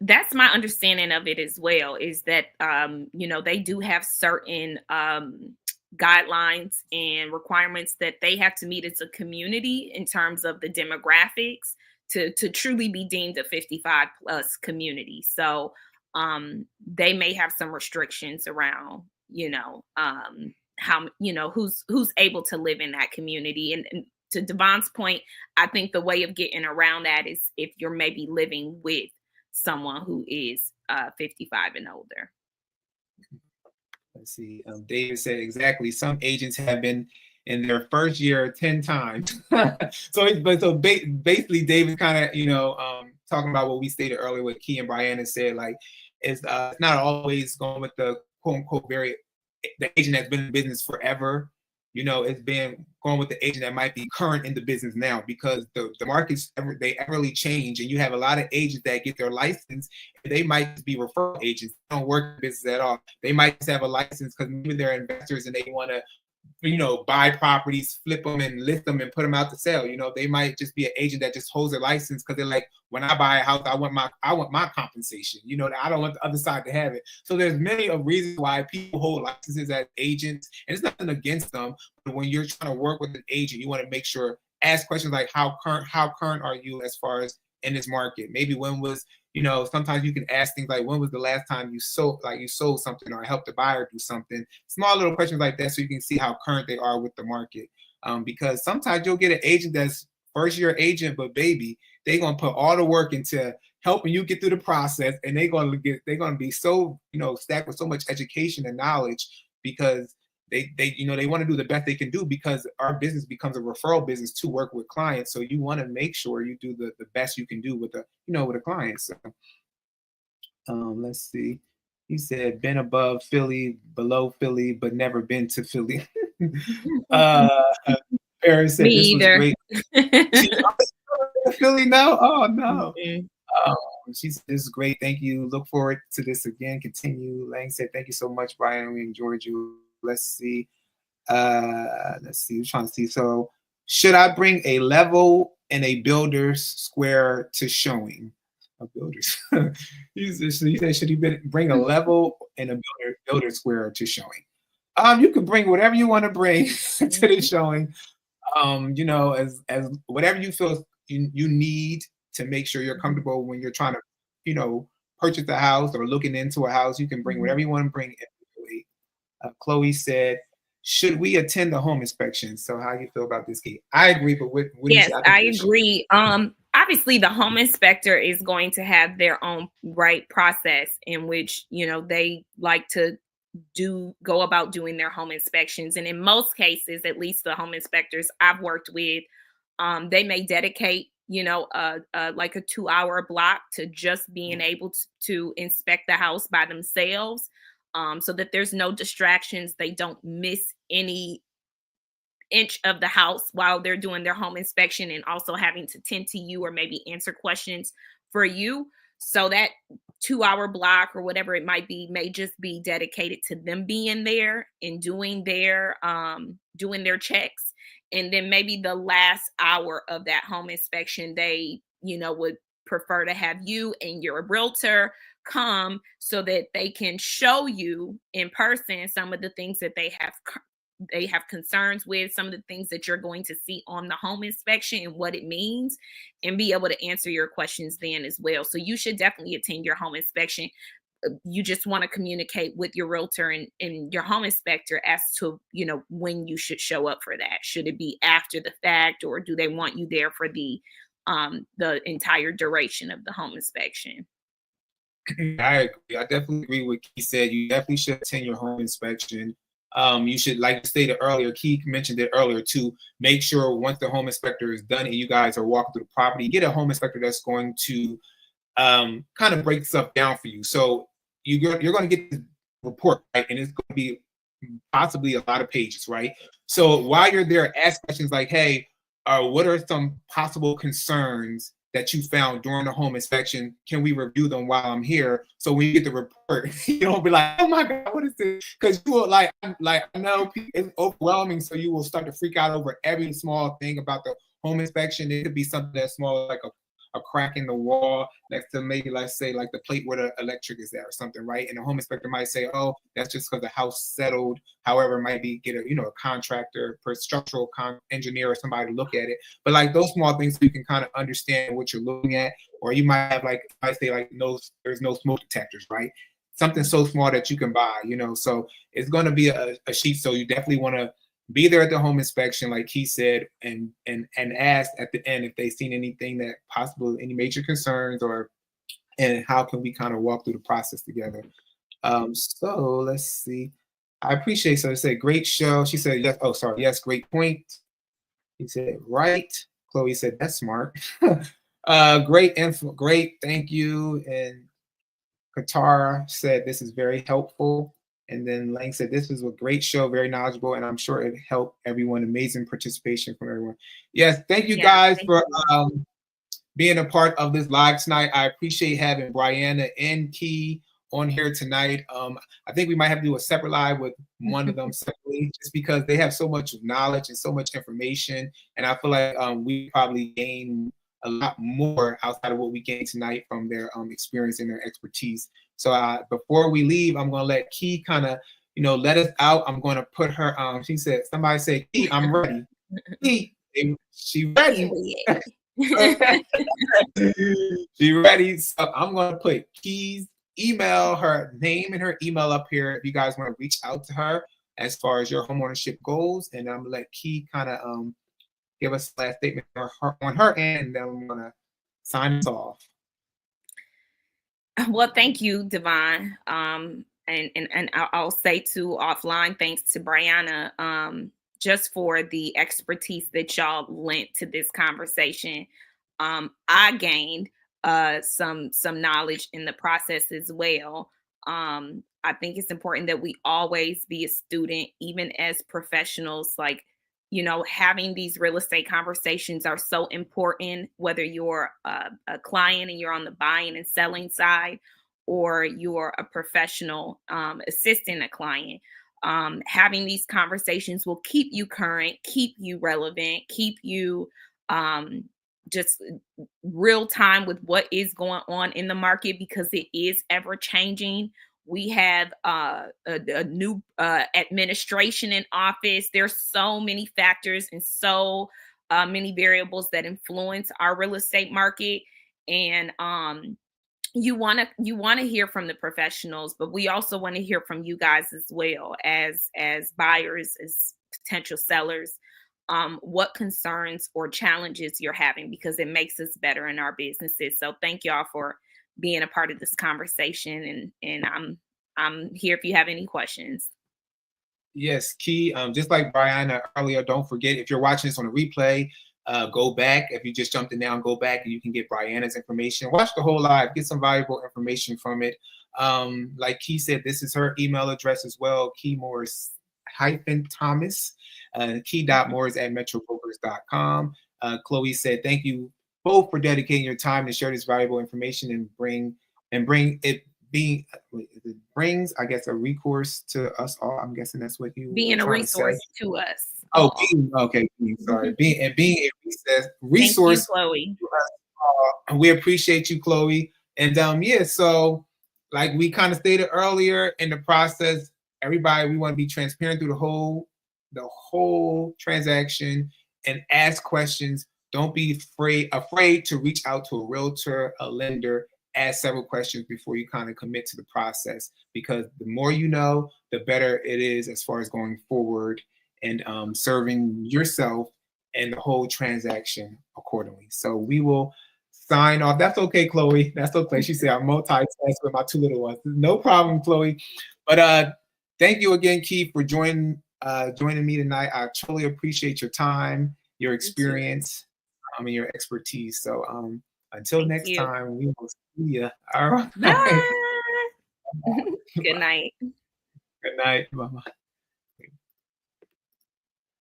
That's my understanding of it as well, is that they do have certain guidelines and requirements that they have to meet as a community in terms of the demographics to truly be deemed a 55 plus community. So they may have some restrictions around how who's able to live in that community. And to Devon's point, I think the way of getting around that is if you're maybe living with someone who is 55 and older. Let's see. David said exactly. Some agents have been in their first year 10 times. Basically, David kind of talking about what we stated earlier, what Key and Brianna said. Like, it's not always going with the quote unquote the agent that's been in business forever. It's been going with the agent that might be current in the business now, because the markets they really change, and you have a lot of agents that get their license and they might be referral agents, they don't work in business at all. They might just have a license because maybe they're investors and they want to buy properties, flip them and list them and put them out to sell. They might just be an agent that just holds their license because they're like, when I buy a house, I want my compensation. I don't want the other side to have it. So there's many of reasons why people hold licenses as agents, and it's nothing against them. But when you're trying to work with an agent, you want to make sure, ask questions like how current are you as far as in this market? Maybe when was sometimes you can ask things like, when was the last time you sold something or helped a buyer do something? Small little questions like that, so you can see how current they are with the market. Because sometimes you'll get an agent that's first year agent, but baby, they're gonna put all the work into helping you get through the process, and they're gonna be so stacked with so much education and knowledge, because they want to do the best they can do, because our business becomes a referral business to work with clients. So you want to make sure you do the best you can do with with a client. So let's see. He said, been above Philly, below Philly, but never been to Philly. Paris said, Me this either. was great. Philly, no? Oh, no. Mm-hmm. She said, this is great. Thank you. Look forward to this again. Continue. Lang said, thank you so much, Brian. We enjoyed you. Let's see. I'm trying to see. So, should I bring a level and a builder's square to showing? A builder's. he said, should he bring a level and a builder square to showing? You can bring whatever you want to bring to the showing. As whatever you feel you need to make sure you're comfortable when you're trying to, purchase a house or looking into a house. You can bring whatever you want to bring. Chloe said, should we attend the home inspection? So how you feel about this, Kate? I agree, but what yes, you say? I agree. Obviously the home inspector is going to have their own process in which, they like to go about doing their home inspections. And in most cases, at least the home inspectors I've worked with, they may dedicate, like a 2-hour block to just being able to inspect the house by themselves. So that there's no distractions. They don't miss any inch of the house while they're doing their home inspection, and also having to tend to you or maybe answer questions for you. So that 2-hour block or whatever it might be may just be dedicated to them being there and doing their checks. And then maybe the last hour of that home inspection, they would prefer to have you and your realtor come so that they can show you in person some of the things that they have concerns with, some of the things that you're going to see on the home inspection and what it means, and be able to answer your questions then as well. So you should definitely attend your home inspection. You just want to communicate with your realtor and your home inspector as to, when you should show up for that. Should it be after the fact, or do they want you there for the entire duration of the home inspection? I agree. I definitely agree with Keith said. You definitely should attend your home inspection. You should, like you stated earlier, Keith mentioned it earlier, to make sure once the home inspector is done and you guys are walking through the property, get a home inspector that's going to kind of break stuff down for you. So you're going to get the report, right? And it's going to be possibly a lot of pages, right? So while you're there, ask questions like, hey, what are some possible concerns that you found during the home inspection, can we review them while I'm here? So when you get the report, you don't be like, oh my God, what is this? Because you will like I know it's overwhelming. So you will start to freak out over every small thing about the home inspection. It could be something that's small, like a crack in the wall next to maybe, let's say, like the plate where the electric is there or something, right? And the home inspector might say, oh, that's just because the house settled. However, it might be get a contractor, structural engineer or somebody to look at it. But like those small things, so you can kind of understand what you're looking at. Or you might have, like I say, like there's no smoke detectors, right? Something so small that you can buy, So it's going to be a sheet. So you definitely want to be there at the home inspection, like he said, and ask at the end if they've seen anything that possible, any major concerns, and how can we kind of walk through the process together. So let's see. I appreciate, so I said, great show. She said, yes. Oh, sorry. Yes, great point. He said, right. Chloe said, that's smart. Great info. Great. Thank you. And Katara said, this is very helpful. And then Lang said, this was a great show, very knowledgeable, and I'm sure it helped everyone. Amazing participation from everyone. Yes, thank you guys for being a part of this live tonight. I appreciate having Brianna and Key on here tonight. I think we might have to do a separate live with one of them separately, just because they have so much knowledge and so much information. And I feel like we probably gain a lot more outside of what we gained tonight from their experience and their expertise. So before we leave, I'm going to let Key kind of, let us out. I'm going to put her, she said, somebody said, Key, I'm ready. Key, she ready. She ready. So I'm going to put Key's email, her name and her email up here if you guys want to reach out to her as far as your homeownership goals. And I'm going to let Key kind of give us a last statement on her end, and then I'm going to sign us off. Well, thank you, Devon. And I'll say too offline, thanks to Brianna, just for the expertise that y'all lent to this conversation. I gained some knowledge in the process as well. I think it's important that we always be a student, even as professionals. Like, having these real estate conversations are so important, whether you're a client and you're on the buying and selling side, or you're a professional assisting a client. Having these conversations will keep you current, keep you relevant, keep you just real time with what is going on in the market, because it is ever changing. We have a new administration in office. There's so many factors and so many variables that influence our real estate market. And you want to hear from the professionals, but we also want to hear from you guys as well, as buyers, as potential sellers, what concerns or challenges you're having, because it makes us better in our businesses. So thank y'all for being a part of this conversation, and I'm here if you have any questions. Yes, Key, just like Brianna earlier, don't forget, if you're watching this on a replay, go back. If you just jumped in now, go back and you can get Brianna's information. Watch the whole live, get some valuable information from it. Like Key said, this is her email address as well, keymorris-thomas, key.morris@metrobrokers.com. Chloe said, thank you both for dedicating your time to share this valuable information and bring it brings, I guess, a recourse to us all. I'm guessing that's what you being a resource to us. Oh, okay. Sorry, being a resource. Thank you, Chloe. We appreciate you, Chloe. And so like we kind of stated earlier in the process, everybody, we want to be transparent through the whole transaction and ask questions. Don't be afraid to reach out to a realtor, a lender. Ask several questions before you kind of commit to the process, because the more you know, the better it is as far as going forward and serving yourself and the whole transaction accordingly. So we will sign off. That's okay, Chloe. That's okay. She said I multitask with my two little ones. No problem, Chloe. But thank you again, Keith, for joining me tonight. I truly appreciate your time, your experience, and your expertise. So until next time, we will see you. All right. Bye. Good night. Good night. Bye-bye.